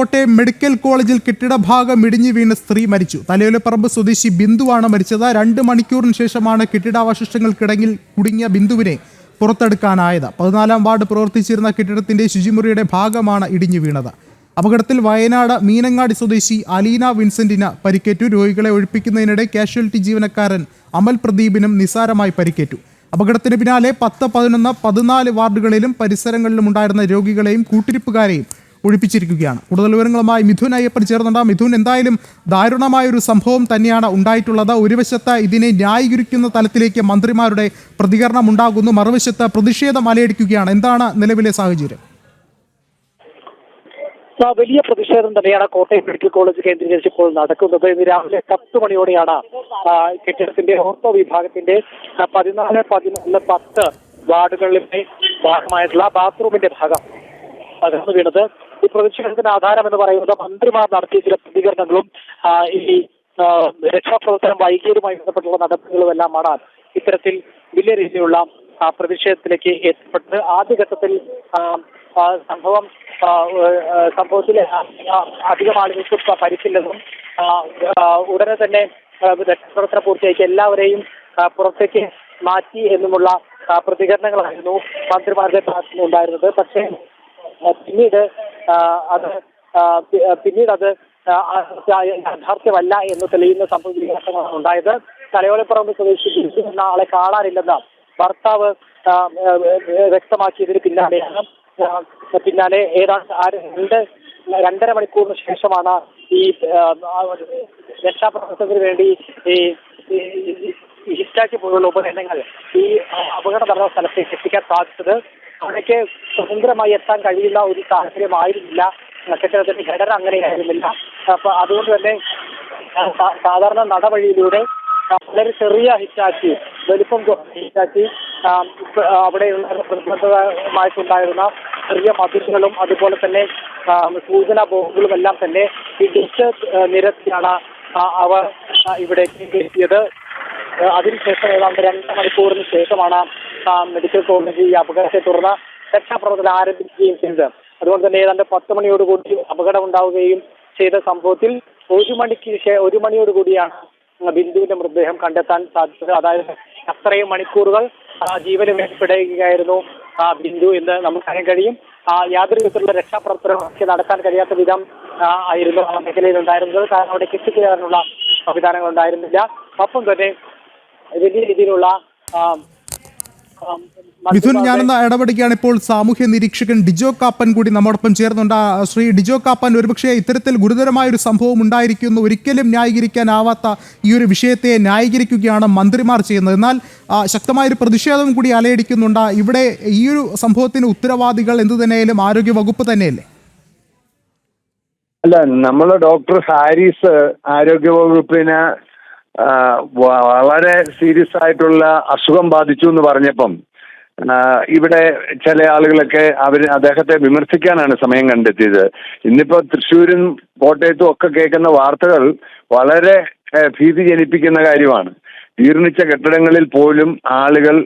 Kottayam medical കോളേജിൽ കെട്ടിടഭാഗം ഇടിഞ്ഞു വീണ് സ്ത്രീ മരിച്ചു. തലയോലപ്പറമ്പ് സ്വദേശി ബിന്ദുവാണ് മരിച്ചത്. 2 മണിക്കൂറിന് ശേഷമാണ് കെട്ടിടാവശിഷ്ടങ്ങൾക്കിടയിൽ കുടുങ്ങിയ ബിന്ദുവിനെ പുറത്തെടുക്കാനായത്. 14-ാം വാർഡ് പ്രവർത്തിച്ചിരുന്ന കെട്ടിടത്തിന്റെ ശുചിമുറിയുടെ ഭാഗമാണ് ഇടിഞ്ഞു വീണത്. അപകടത്തിൽ വയനാട് മീനങ്ങാടി സ്വദേശി അലീന വിൻസെന്റിന് പരിക്കേറ്റു. രോഗികളെ ഒഴിപ്പിക്കുന്നതിനിടെ കാഷ്വാലിറ്റി ജീവനക്കാരൻ അമൽ പ്രദീപിനും നിസാരമായി പരിക്കേറ്റു. അപകടത്തിന് പിന്നാലെ 10, 11, 14 വാർഡുകളിലും പരിസരങ്ങളിലും ഉണ്ടായിരുന്ന രോഗികളെയും കൂട്ടിരിപ്പുകാരെയും ഒഴിപ്പിച്ചിരിക്കുകയാണ്. കൂടുതൽ വിവരങ്ങളുമായി മിഥുൻ അയ്യപ്പൻ ചേർന്നുണ്ട്. മിഥുൻ, എന്തായാലും ദാരുണമായൊരു സംഭവം തന്നെയാണ് ഉണ്ടായിട്ടുള്ളത്. ഒരു വശത്ത് ഇതിനെ ന്യായീകരിക്കുന്ന തലത്തിലേക്ക് മന്ത്രിമാരുടെ പ്രതികരണം ഉണ്ടാകുന്നു, മറുവശത്ത് പ്രതിഷേധം അലയടിക്കുകയാണ്. എന്താണ് നിലവിലെ സാഹചര്യം? വലിയ പ്രതിഷേധം തന്നെയാണ് കോട്ടയം മെഡിക്കൽ കോളേജ് കേന്ദ്രീകരിച്ച് ഇപ്പോൾ നടക്കുന്നത്. ഇന്ന് രാവിലെ 10 മണിയോടെയാണ് കെട്ടിടത്തിന്റെ ഓർത്തോ വിഭാഗത്തിന്റെ 14, 11, 10 വാർഡുകളിലെ ഭാഗമായിട്ടുള്ള ബാത്റൂമിന്റെ ഭാഗം തകർന്നു വീണത്. ഈ പ്രതിഷേധത്തിന് ആധാരം എന്ന് പറയുന്നത് മന്ത്രിമാർ നടത്തിയ ചില പ്രതികരണങ്ങളും ഈ രക്ഷാപ്രവർത്തനം വൈകിയതുമായി ബന്ധപ്പെട്ടുള്ള നടപടികളും എല്ലാമാണ് ഇത്തരത്തിൽ വലിയ രീതിയിലുള്ള പ്രതിഷേധത്തിലേക്ക് എത്തിപ്പെട്ടത്. ആദ്യഘട്ടത്തിൽ സംഭവത്തിലെ അധികം ആളുകൾക്ക് പരിക്കില്ലെന്നും ഉടനെ തന്നെ രക്ഷാപ്രവർത്തനം പൂർത്തിയാക്കി എല്ലാവരെയും പുറത്തേക്ക് മാറ്റി എന്നുമുള്ള പ്രതികരണങ്ങളായിരുന്നു മന്ത്രിമാരുടെ ഭാഗത്ത് ഉണ്ടായിരുന്നത്. പക്ഷേ പിന്നീട് അത് യാഥാർത്ഥ്യമല്ല എന്ന് തെളിയുന്ന സംഭവ വികാസങ്ങളാണ് ഉണ്ടായത്. തലയോലപ്പറമ്പ് സ്വദേശി എന്ന ആളെ കാണാനില്ലെന്ന് ഭർത്താവ് വ്യക്തമാക്കിയതിന് പിന്നാലെ ഏതാണ്ട് 2.5 മണിക്കൂറിന് ശേഷമാണ് ഈ രക്ഷാപ്രവർത്തനത്തിന് വേണ്ടി ഈ ഹിറ്റാച്ചി പോലുള്ള ഉപകരണങ്ങൾ ഈ അപകടം നടന്ന സ്ഥലത്തേക്ക് എത്തിക്കാൻ സാധിച്ചത്. അവിടേക്ക് സ്വതന്ത്രമായി എത്താൻ കഴിയുന്ന ഒരു സാഹചര്യമായിരുന്നില്ല. കെട്ടിടത്തിന്റെ ഘടന അങ്ങനെയായിരുന്നില്ല. അപ്പൊ അതുകൊണ്ട് തന്നെ സാധാരണ നടവഴിയിലൂടെ വളരെ ചെറിയ ഹിറ്റാച്ചി, വലിപ്പം ഹിറ്റാച്ചി, അവിടെ പ്രതിബദ്ധമായിട്ടുണ്ടായിരുന്ന ചെറിയ മതിലുകളും അതുപോലെ തന്നെ സൂചനാ ബോർഡുകളും എല്ലാം തന്നെ ഇടിച്ച് നിരത്തിയാണ് അവർ ഇവിടേക്ക് എത്തിയത്. അതിനുശേഷം ഏതാണ്ട് 2 മണിക്കൂറിന് ശേഷമാണ് മെഡിക്കൽ കോളേജ് ഈ അപകടത്തെ തുടർന്ന് രക്ഷാപ്രവർത്തനം ആരംഭിക്കുകയും ചെയ്തത്. അതുകൊണ്ട് തന്നെ ഏതാണ്ട് 10 മണിയോടുകൂടി അപകടം ഉണ്ടാവുകയും ചെയ്ത സംഭവത്തിൽ 1 മണിയോടുകൂടിയാണ് ബിന്ദുവിന്റെ മൃതദേഹം കണ്ടെത്താൻ സാധിച്ചത്. അതായത് അത്രയും മണിക്കൂറുകൾ ജീവന് വേണ്ടിപ്പെടുകയായിരുന്നു ബിന്ദു എന്ന് നമുക്കറിയാൻ കഴിയും. യാതൊരു വിധത്തിലുള്ള രക്ഷാപ്രവർത്തനം നടത്താൻ കഴിയാത്ത വിധം ആയിരുന്നു ആ മേഖലയിൽ ഉണ്ടായിരുന്നത്. കാരണം അവിടെ എത്തിച്ചേരാനുള്ള സംവിധാനങ്ങൾ ഉണ്ടായിരുന്നില്ല. ഒപ്പം തന്നെ വലിയ രീതിയിലുള്ള മിഥുൻ, ഞാനെന്ന ഇടപെടുകയാണ്. ഇപ്പോൾ സാമൂഹ്യ നിരീക്ഷകൻ ഡിജോ കാപ്പൻ കൂടി നമ്മോടൊപ്പം ചേർന്നുണ്ട്. ശ്രീ ഡിജോ കാപ്പൻ, ഒരുപക്ഷെ ഇത്തരത്തിൽ ഗുരുതരമായൊരു സംഭവം ഉണ്ടായിരിക്കുന്നു, ഒരിക്കലും ന്യായീകരിക്കാനാവാത്ത ഈ ഒരു വിഷയത്തെ ന്യായീകരിക്കുകയാണ് മന്ത്രിമാർ ചെയ്യുന്നത്. എന്നാൽ ശക്തമായൊരു പ്രതിഷേധം കൂടി അലയടിക്കുന്നുണ്ട്. ഇവിടെ ഈ ഒരു സംഭവത്തിന് ഉത്തരവാദികൾ എന്തു തന്നെയായാലും ആരോഗ്യ വകുപ്പ് തന്നെയല്ലേ? അല്ല, നമ്മള് ഡോക്ടർ ഹാരിസ് ആരോഗ്യവകുപ്പിന് വളരെ സീരിയസ് ആയിട്ടുള്ള അസുഖം ബാധിച്ചു എന്ന് പറഞ്ഞപ്പം ഇവിടെ ചില ആളുകളൊക്കെ അദ്ദേഹത്തെ വിമർശിക്കാനാണ് സമയം കണ്ടെത്തിയത്. ഇന്നിപ്പോ തൃശ്ശൂരും കോട്ടയത്തും ഒക്കെ കേൾക്കുന്ന വാർത്തകൾ വളരെ ഭീതി ജനിപ്പിക്കുന്ന കാര്യമാണ്. ജീർണിച്ച കെട്ടിടങ്ങളിൽ പോലും ആളുകൾ,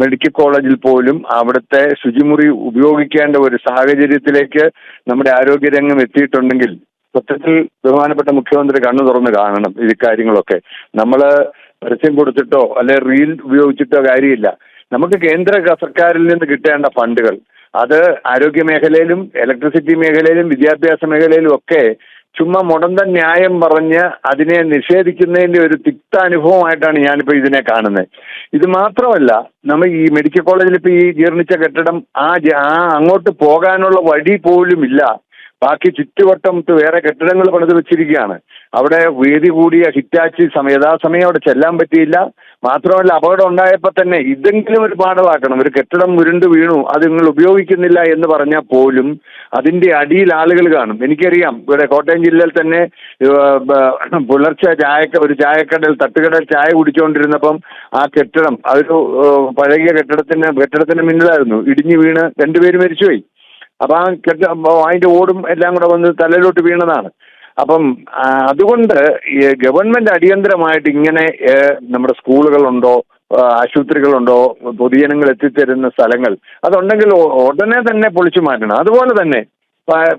മെഡിക്കൽ കോളേജിൽ പോലും അവിടുത്തെ ശുചിമുറി ഉപയോഗിക്കേണ്ട ഒരു സാഹചര്യത്തിലേക്ക് നമ്മുടെ ആരോഗ്യരംഗം എത്തിയിട്ടുണ്ടെങ്കിൽ സത്യത്തിൽ ബഹുമാനപ്പെട്ട മുഖ്യമന്ത്രി കണ്ണു തുറന്ന് കാണണം. ഈ കാര്യങ്ങളൊക്കെ നമ്മള് പരസ്യം കൊടുത്തിട്ടോ അല്ലെ റീൽ ഉപയോഗിച്ചിട്ടോ കാര്യമില്ല. നമുക്ക് കേന്ദ്ര സർക്കാരിൽ നിന്ന് കിട്ടേണ്ട ഫണ്ടുകൾ അത് ആരോഗ്യ മേഖലയിലും ഇലക്ട്രിസിറ്റി മേഖലയിലും വിദ്യാഭ്യാസ മേഖലയിലും ഒക്കെ ചുമ്മാ മുടന്തൻ ന്യായം പറഞ്ഞ് അതിനെ നിഷേധിക്കുന്നതിന്റെ ഒരു തിക്ത അനുഭവമായിട്ടാണ് ഞാനിപ്പോ ഇതിനെ കാണുന്നത്. ഇത് മാത്രമല്ല, നമ്മൾ ഈ മെഡിക്കൽ കോളേജിൽ ഇപ്പൊ ഈ ജീർണിച്ച കെട്ടിടം അങ്ങോട്ട് പോകാനുള്ള വഴി പോലും ഇല്ല. ബാക്കി ചുറ്റുവട്ടത്ത് വേറെ കെട്ടിടങ്ങൾ പണിത് വെച്ചിരിക്കുകയാണ്. അവിടെ വേദി കൂടിയ ഹിറ്റാച്ചി യഥാസമയം അവിടെ ചെല്ലാൻ പറ്റിയില്ല. മാത്രമല്ല, അപകടം ഉണ്ടായപ്പോൾ തന്നെ ഇതെങ്കിലും ഒരു പാഠമാക്കണം. ഒരു കെട്ടിടം ഉരുണ്ട് വീണു, അത് നിങ്ങൾ ഉപയോഗിക്കുന്നില്ല എന്ന് പറഞ്ഞാൽ പോലും അതിന്റെ അടിയിൽ ആളുകൾ കാണും. എനിക്കറിയാം, ഇവിടെ കോട്ടയം ജില്ലയിൽ തന്നെ പുലർച്ചെ ഒരു ചായക്കടയിൽ തട്ടുകടയിൽ ചായ കുടിച്ചുകൊണ്ടിരുന്നപ്പം ആ കെട്ടിടം, അതൊരു പഴകിയ കെട്ടിടത്തിന്റെ മുന്നിലായിരുന്നു, ഇടിഞ്ഞു വീണ് 2 പേര് മരിച്ചുപോയി. അപ്പൊ അതിന്റെ ഓടും എല്ലാം കൂടെ വന്ന് തലയിലോട്ട് വീണതാണ്. അപ്പം അതുകൊണ്ട് ഗവൺമെന്റ് അടിയന്തരമായിട്ട് ഇങ്ങനെ നമ്മുടെ സ്കൂളുകളുണ്ടോ, ആശുപത്രികളുണ്ടോ, പൊതുജനങ്ങൾ എത്തിത്തരുന്ന സ്ഥലങ്ങൾ അതുണ്ടെങ്കിൽ ഉടനെ തന്നെ പൊളിച്ചു മാറ്റണം. അതുപോലെ തന്നെ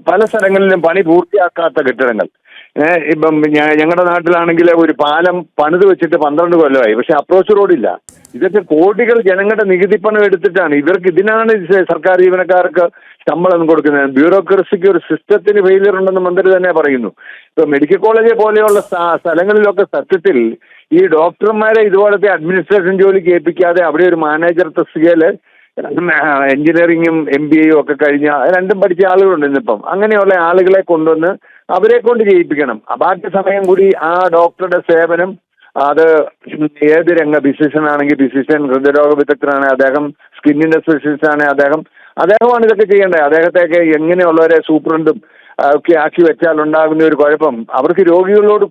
പല സ്ഥലങ്ങളിലും പണി പൂർത്തിയാക്കാത്ത കെട്ടിടങ്ങൾ. ഇപ്പം ഞങ്ങളുടെ നാട്ടിലാണെങ്കിൽ ഒരു പാലം പണിത് വെച്ചിട്ട് 12 കൊല്ലമായി, പക്ഷെ അപ്രോച്ച് റോഡില്ല. ഇതൊക്കെ കോടികൾ ജനങ്ങളുടെ നികുതി പണം എടുത്തിട്ടാണ്. ഇതിനാണ് സർക്കാർ ജീവനക്കാർക്ക് ശമ്പളം കൊടുക്കുന്നത്. ബ്യൂറോക്രസിക്ക് ഒരു സിസ്റ്റത്തിന് ഫെയിലിയർ ഉണ്ടെന്ന് മന്ത്രി തന്നെ പറയുന്നു. ഇപ്പൊ മെഡിക്കൽ കോളേജ് പോലെയുള്ള സ്ഥലങ്ങളിലൊക്കെ സത്യത്തിൽ ഈ ഡോക്ടർമാരെ ഇതുപോലത്തെ അഡ്മിനിസ്ട്രേഷൻ ജോലിക്ക് ഏൽപ്പിക്കാതെ അവിടെ ഒരു മാനേജർ തസ്തികയില് എഞ്ചിനീയറിംഗും MBA ഒക്കെ കഴിഞ്ഞ രണ്ടും പഠിച്ച ആളുകളുണ്ട് ഇന്നിപ്പം. അങ്ങനെയുള്ള ആളുകളെ കൊണ്ടുവന്ന് അവരെ കൊണ്ട് ചെയ്യിപ്പിക്കണം. ബാക്കി സമയം കൂടി ആ ഡോക്ടറുടെ സേവനം അത് ഏത് ഫിസിഷ്യൻ ആണെങ്കിൽ ഫിസിഷ്യൻ, ഹൃദയരോഗ വിദഗ്ധനാണ് അദ്ദേഹം, സ്കിന്നിന്റെ സ്പെഷ്യലിസ്റ്റ് ആണ് അദ്ദേഹമാണ് ഇതൊക്കെ ചെയ്യേണ്ടത്. അദ്ദേഹത്തെയൊക്കെ എങ്ങനെയുള്ളവരെ സൂപ്രണ്ടും ഒക്കെ ആക്കി വെച്ചാൽ ഉണ്ടാകുന്ന ഒരു കുഴപ്പം, അവർക്ക് രോഗികളോട്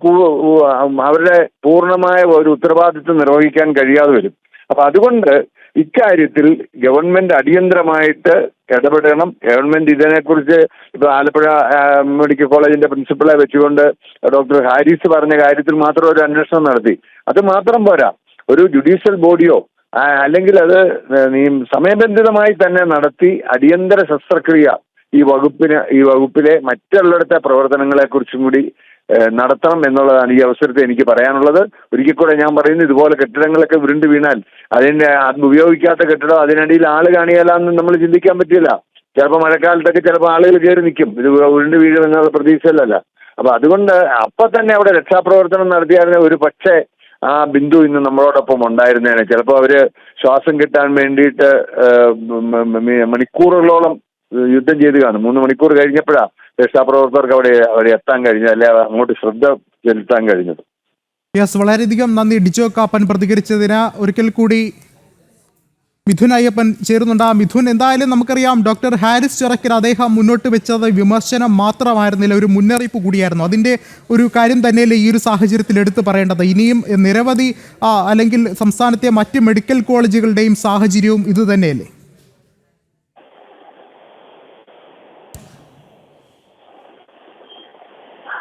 അവരുടെ പൂർണ്ണമായ ഒരു ഉത്തരവാദിത്വം നിർവഹിക്കാൻ കഴിയാതെ വരും. അപ്പൊ അതുകൊണ്ട് ഇക്കാര്യത്തിൽ ഗവൺമെന്റ് അടിയന്തരമായിട്ട് ഇടപെടണം. ഗവൺമെന്റ് ഇതിനെക്കുറിച്ച് ഇപ്പൊ ആലപ്പുഴ മെഡിക്കൽ കോളേജിന്റെ പ്രിൻസിപ്പളെ വെച്ചുകൊണ്ട് ഡോക്ടർ ഹാരിസ് പറഞ്ഞ കാര്യത്തിൽ മാത്രം ഒരു അന്വേഷണം നടത്തി. അത് മാത്രം പോരാ, ഒരു ജുഡീഷ്യൽ ബോഡിയോ അല്ലെങ്കിൽ അത് സമയബന്ധിതമായി തന്നെ നടത്തി അടിയന്തര ശസ്ത്രക്രിയ ഈ വകുപ്പിലെ മറ്റുള്ളിടത്തെ പ്രവർത്തനങ്ങളെ കുറിച്ചും കൂടി നടത്തണം എന്നുള്ളതാണ് ഈ അവസരത്തിൽ എനിക്ക് പറയാനുള്ളത്. ഒരിക്കൽ കൂടെ ഞാൻ പറയുന്നു, ഇതുപോലെ കെട്ടിടങ്ങളൊക്കെ ഉരുണ്ട് വീണാൽ ഉപയോഗിക്കാത്ത കെട്ടിടം അതിനടിയിൽ ആള് കാണിയാലാന്ന് നമ്മൾ ചിന്തിക്കാൻ പറ്റില്ല. ചിലപ്പോൾ മഴക്കാലത്തൊക്കെ ചിലപ്പോൾ ആളുകൾ കയറി നിൽക്കും, ഇത് ഉരുണ്ട് വീഴുമെന്നുള്ള പ്രതീക്ഷയിലല്ല. അപ്പൊ അതുകൊണ്ട് അപ്പൊ തന്നെ അവിടെ രക്ഷാപ്രവർത്തനം നടത്തിയായിരുന്ന ഒരു പക്ഷേ ആ ബിന്ദു ഇന്ന് നമ്മളോടൊപ്പം ഉണ്ടായിരുന്നേനെ. ചിലപ്പോൾ അവര് ശ്വാസം കിട്ടാൻ വേണ്ടിയിട്ട് മണിക്കൂറുകളോളം യുദ്ധം ചെയ്ത് കാണും. 3 മണിക്കൂർ കഴിഞ്ഞപ്പോഴാണ് രക്ഷാപ്രവർത്തകർക്ക് അവിടെ എത്താൻ കഴിഞ്ഞത്, അല്ലെ അങ്ങോട്ട് ശ്രദ്ധ ചെലുത്താൻ കഴിഞ്ഞത്. യെസ്, വളരെയധികം നന്ദി ഡിജോ കാപ്പൻ പ്രതികരിച്ചതിന്. ഒരിക്കൽ കൂടി മിഥുൻ അയ്യപ്പൻ ചേരുന്നുണ്ട്. മിഥുൻ, എന്തായാലും നമുക്കറിയാം ഡോക്ടർ ഹാരിസ് ചിറക്കൽ അദ്ദേഹം മുന്നോട്ട് വെച്ചത് വിമർശനം മാത്രമായിരുന്നില്ല, ഒരു മുന്നറിയിപ്പ് കൂടിയായിരുന്നു. അതിൻ്റെ ഒരു കാര്യം തന്നെയല്ലേ ഈ ഒരു സാഹചര്യത്തിൽ എടുത്തു പറയേണ്ടത്. ഇനിയും നിരവധി അല്ലെങ്കിൽ സംസ്ഥാനത്തെ മറ്റ് മെഡിക്കൽ കോളേജുകളുടെയും സാഹചര്യവും ഇത് തന്നെയല്ലേ?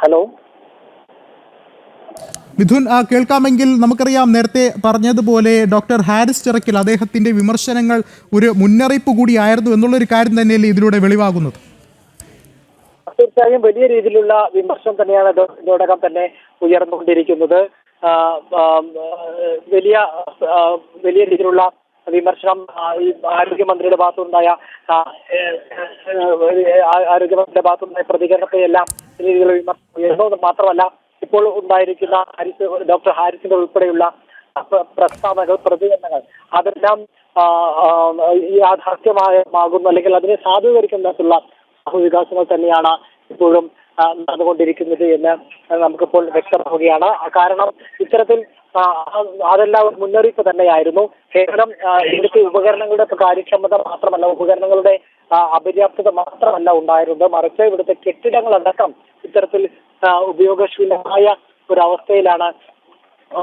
ഹലോ മിഥുൻ, കേൾക്കാമെങ്കിൽ. നമുക്കറിയാം നേരത്തെ പറഞ്ഞതുപോലെ ഡോക്ടർ ഹാരിസ് ചിറക്കൽ അദ്ദേഹത്തിന്റെ വിമർശനങ്ങൾ ഒരു മുന്നറിയിപ്പ് കൂടിയായിരുന്നു എന്നുള്ളൊരു കാര്യം തന്നെയല്ലേ ഇതിലൂടെ വെളിവാകുന്നത്? തീർച്ചയായും വലിയ രീതിയിലുള്ള വിമർശനം തന്നെയാണ് ഇതിനോടകം തന്നെ ഉയർന്നുകൊണ്ടിരിക്കുന്നത്. വലിയ രീതിയിലുള്ള വിമർശനം ആരോഗ്യമന്ത്രിയുടെ ഭാഗത്തുണ്ടായ പ്രതികരണത്തെയെല്ലാം രീതിയിലുള്ള വിമർശനം ഉയർന്നത് മാത്രമല്ല, ഇപ്പോൾ ഉണ്ടായിരിക്കുന്ന ഡോക്ടർ ഹാരിസിന്റെ ഉൾപ്പെടെയുള്ള പ്രസ്താവനകൾ, പ്രതികരണങ്ങൾ അതെല്ലാം യാഥാർത്ഥ്യമാകുന്നു അല്ലെങ്കിൽ അതിനെ സാധൂകരിക്കുന്ന തരത്തിലുള്ള വികാസങ്ങൾ തന്നെയാണ് ഇപ്പോഴും നടന്നുകൊണ്ടിരിക്കുന്നത് എന്ന് നമുക്കിപ്പോൾ വ്യക്തമാവുകയാണ്. കാരണം ഇത്തരത്തിൽ അതെല്ലാം ഒരു മുന്നറിയിപ്പ് തന്നെയായിരുന്നു. കേവലം ഇവിടുത്തെ ഉപകരണങ്ങളുടെ കാര്യക്ഷമത മാത്രമല്ല, ഉപകരണങ്ങളുടെ അപര്യാപ്തത മാത്രമല്ല ഉണ്ടായിരുന്നത്, മറിച്ച് ഇവിടുത്തെ കെട്ടിടങ്ങളടക്കം ഇത്തരത്തിൽ ഉപയോഗശൂന്യമായ ഒരവസ്ഥയിലാണ്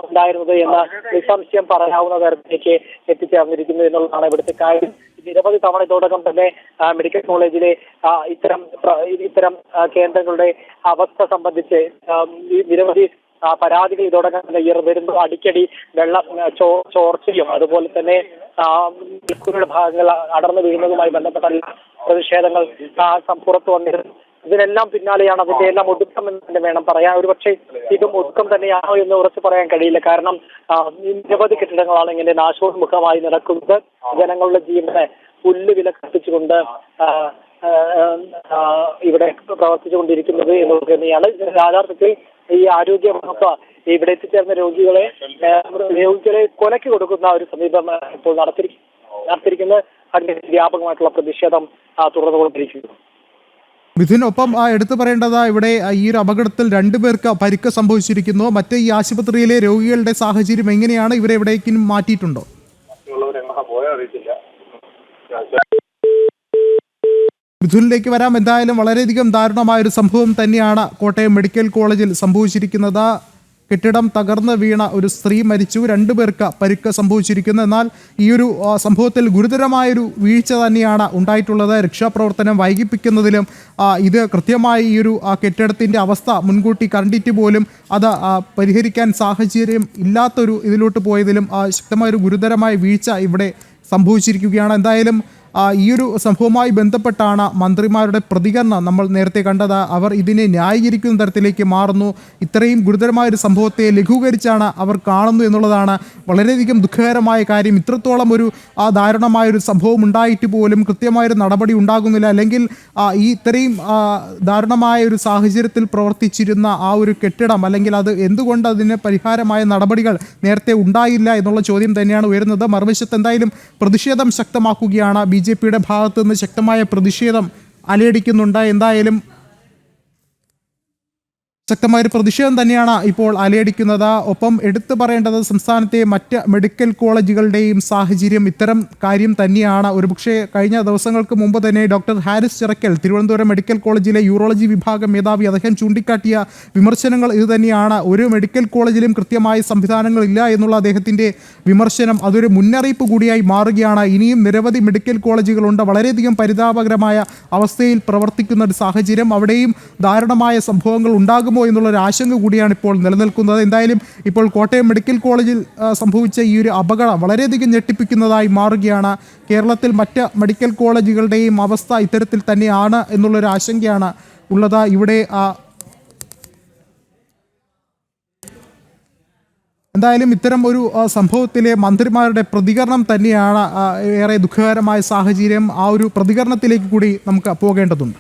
ഉണ്ടായിരുന്നത് എന്ന് നിസ്സംശയം പറയാവുന്ന തരത്തിലേക്ക് എത്തിച്ചേർന്നിരിക്കുന്നു എന്നുള്ളതാണ് ഇവിടുത്തെ കാര്യം. നിരവധി തവണ ഇതോടകം തന്നെ മെഡിക്കൽ കോളേജിലെ ഇത്തരം കേന്ദ്രങ്ങളുടെ അവസ്ഥ സംബന്ധിച്ച് നിരവധി പരാതികൾ ഇതോടകം തന്നെ ഉയർന്നിരുന്നു. അടിക്കടി വെള്ളം ചോർച്ചയും അതുപോലെ തന്നെ ഭാഗങ്ങൾ അടർന്നു വീഴുന്നതുമായി ബന്ധപ്പെട്ട പ്രതിഷേധങ്ങൾ പുറത്തു വന്നിരുന്നു. ഇതിനെല്ലാം പിന്നാലെയാണ് അതിന്റെ എല്ലാം ഒടുക്കം എന്ന് തന്നെ വേണം പറയാൻ. ഒരുപക്ഷെ ഇതും ഒടുക്കം തന്നെയാണോ എന്ന് ഉറച്ചു പറയാൻ കഴിയില്ല. കാരണം നിരവധി കെട്ടിടങ്ങളാണ് ഇങ്ങനെ നാശോന്മുഖമായി നടക്കുന്നത്. ജനങ്ങളുടെ ജീവനെ പുല്ലുവില കത്തിച്ചുകൊണ്ട് ഇവിടെ പ്രവർത്തിച്ചുകൊണ്ടിരിക്കുന്നത് എന്നുള്ളത് തന്നെയാണ് യാഥാർത്ഥ്യത്തിൽ. ഈ ആരോഗ്യ വകുപ്പ് ഇവിടെ എത്തിച്ചേർന്ന രോഗികളെ കൊലയ്ക്ക് കൊടുക്കുന്ന ഒരു സമീപനം ഇപ്പോൾ നടത്തിയിരിക്കുന്നത്. അതിന്റെ വ്യാപകമായിട്ടുള്ള പ്രതിഷേധം തുടർന്നുകൊണ്ടിരിക്കുന്നു. മിഥുൻ, ഒപ്പം എടുത്തു പറയേണ്ടത് ഇവിടെ ഈ ഒരു അപകടത്തിൽ 2 പേർക്ക് പരിക്ക് സംഭവിച്ചിരിക്കുന്നു. മറ്റേ ഈ ആശുപത്രിയിലെ രോഗികളുടെ സാഹചര്യം എങ്ങനെയാണ്? ഇവരെ എവിടേക്കും മാറ്റിയിട്ടുണ്ടോ? മിഥുനിലേക്ക് വരാം. എന്തായാലും വളരെയധികം ദാരുണമായൊരു സംഭവം തന്നെയാണ് കോട്ടയം മെഡിക്കൽ കോളേജിൽ സംഭവിച്ചിരിക്കുന്നത്. കെട്ടിടം തകർന്ന് വീണ ഒരു സ്ത്രീ മരിച്ചു, 2 പേർക്ക് പരിക്ക് സംഭവിച്ചിരിക്കുന്നു. എന്നാൽ ഈ ഒരു സംഭവത്തിൽ ഗുരുതരമായൊരു വീഴ്ച തന്നെയാണ് ഉണ്ടായിട്ടുള്ളത്. രക്ഷാപ്രവർത്തനം വൈകിപ്പിക്കുന്നതിലും ഇത് കൃത്യമായി ഈ ഒരു കെട്ടിടത്തിൻ്റെ അവസ്ഥ മുൻകൂട്ടി കണ്ടിട്ട് പോലും അത് പരിഹരിക്കാൻ സാഹചര്യം ഇല്ലാത്തൊരു ഇതിലോട്ട് പോയതിലും ശക്തമായൊരു ഗുരുതരമായ വീഴ്ച ഇവിടെ സംഭവിച്ചിരിക്കുകയാണ്. എന്തായാലും ഈ ഒരു സംഭവവുമായി ബന്ധപ്പെട്ടാണ് മന്ത്രിമാരുടെ പ്രതികരണം നമ്മൾ നേരത്തെ കണ്ടത്. അവർ ഇതിനെ ന്യായീകരിക്കുന്ന തരത്തിലേക്ക് മാറുന്നു. ഇത്രയും ഗുരുതരമായൊരു സംഭവത്തെ ലഘൂകരിച്ചാണ് അവർ കാണുന്നു എന്നുള്ളതാണ് വളരെയധികം ദുഃഖകരമായ കാര്യം. ഇത്രത്തോളം ഒരു ദാരുണമായൊരു സംഭവം ഉണ്ടായിട്ട് പോലും കൃത്യമായൊരു നടപടി ഉണ്ടാകുന്നില്ല. അല്ലെങ്കിൽ ഈ ഇത്രയും ദാരുണമായ ഒരു സാഹചര്യത്തിൽ പ്രവർത്തിച്ചിരുന്ന ആ ഒരു കെട്ടിടം, അല്ലെങ്കിൽ അത് എന്തുകൊണ്ട് അതിന് പരിഹാരമായ നടപടികൾ നേരത്തെ ഉണ്ടായില്ല എന്നുള്ള ചോദ്യം തന്നെയാണ് ഉയരുന്നത്. മറുവശത്ത് എന്തായാലും പ്രതിഷേധം ശക്തമാക്കുകയാണ്. BJPയുടെ ഭാഗത്ത് നിന്ന് ശക്തമായ പ്രതിഷേധം അലയടിക്കുന്നുണ്ട്. എന്തായാലും ശക്തമായൊരു പ്രതിഷേധം തന്നെയാണ് ഇപ്പോൾ അലയടിക്കുന്നത്. ഒപ്പം എടുത്തു പറയേണ്ടത് സംസ്ഥാനത്തെ മറ്റ് മെഡിക്കൽ കോളേജുകളുടെയും സാഹചര്യം ഇത്തരം കാര്യം തന്നെയാണ്. ഒരുപക്ഷെ കഴിഞ്ഞ ദിവസങ്ങൾക്ക് മുമ്പ് തന്നെ ഡോക്ടർ ഹാരിസ് ചിറക്കൽ, തിരുവനന്തപുരം മെഡിക്കൽ കോളേജിലെ യൂറോളജി വിഭാഗം മേധാവി, അദ്ദേഹം ചൂണ്ടിക്കാട്ടിയ വിമർശനങ്ങൾ ഇത് തന്നെയാണ്. ഒരു മെഡിക്കൽ കോളേജിലും കൃത്യമായ സംവിധാനങ്ങളില്ല എന്നുള്ള അദ്ദേഹത്തിൻ്റെ വിമർശനം അതൊരു മുന്നറിയിപ്പ് കൂടിയായി മാറുകയാണ്. ഇനിയും നിരവധി മെഡിക്കൽ കോളേജുകളുണ്ട് വളരെയധികം പരിതാപകരമായ അവസ്ഥയിൽ പ്രവർത്തിക്കുന്ന ഒരു സാഹചര്യം. അവിടെയും ദാരുണമായ സംഭവങ്ങൾ ഉണ്ടാകുമോ എന്നുള്ളൊരു ആശങ്ക കൂടിയാണ് ഇപ്പോൾ നിലനിൽക്കുന്നത്. എന്തായാലും ഇപ്പോൾ കോട്ടയം മെഡിക്കൽ കോളേജിൽ സംഭവിച്ച ഈ ഒരു അപകടം വളരെയധികം ഞെട്ടിപ്പിക്കുന്നതായി മാറുകയാണ്. കേരളത്തിൽ മറ്റ് മെഡിക്കൽ കോളേജുകളുടെയും അവസ്ഥ ഇത്തരത്തിൽ തന്നെയാണ് എന്നുള്ളൊരു ആശങ്കയാണ് ഉള്ളത്. ഇവിടെ എന്തായാലും ഇത്തരം ഒരു സംഭവത്തിലെ മന്ത്രിമാരുടെ പ്രതികരണം തന്നെയാണ് ഏറെ ദുഃഖകരമായ സാഹചര്യം. ആ ഒരു പ്രതികരണത്തിലേക്ക് കൂടി നമുക്ക് പോകേണ്ടതുണ്ട്.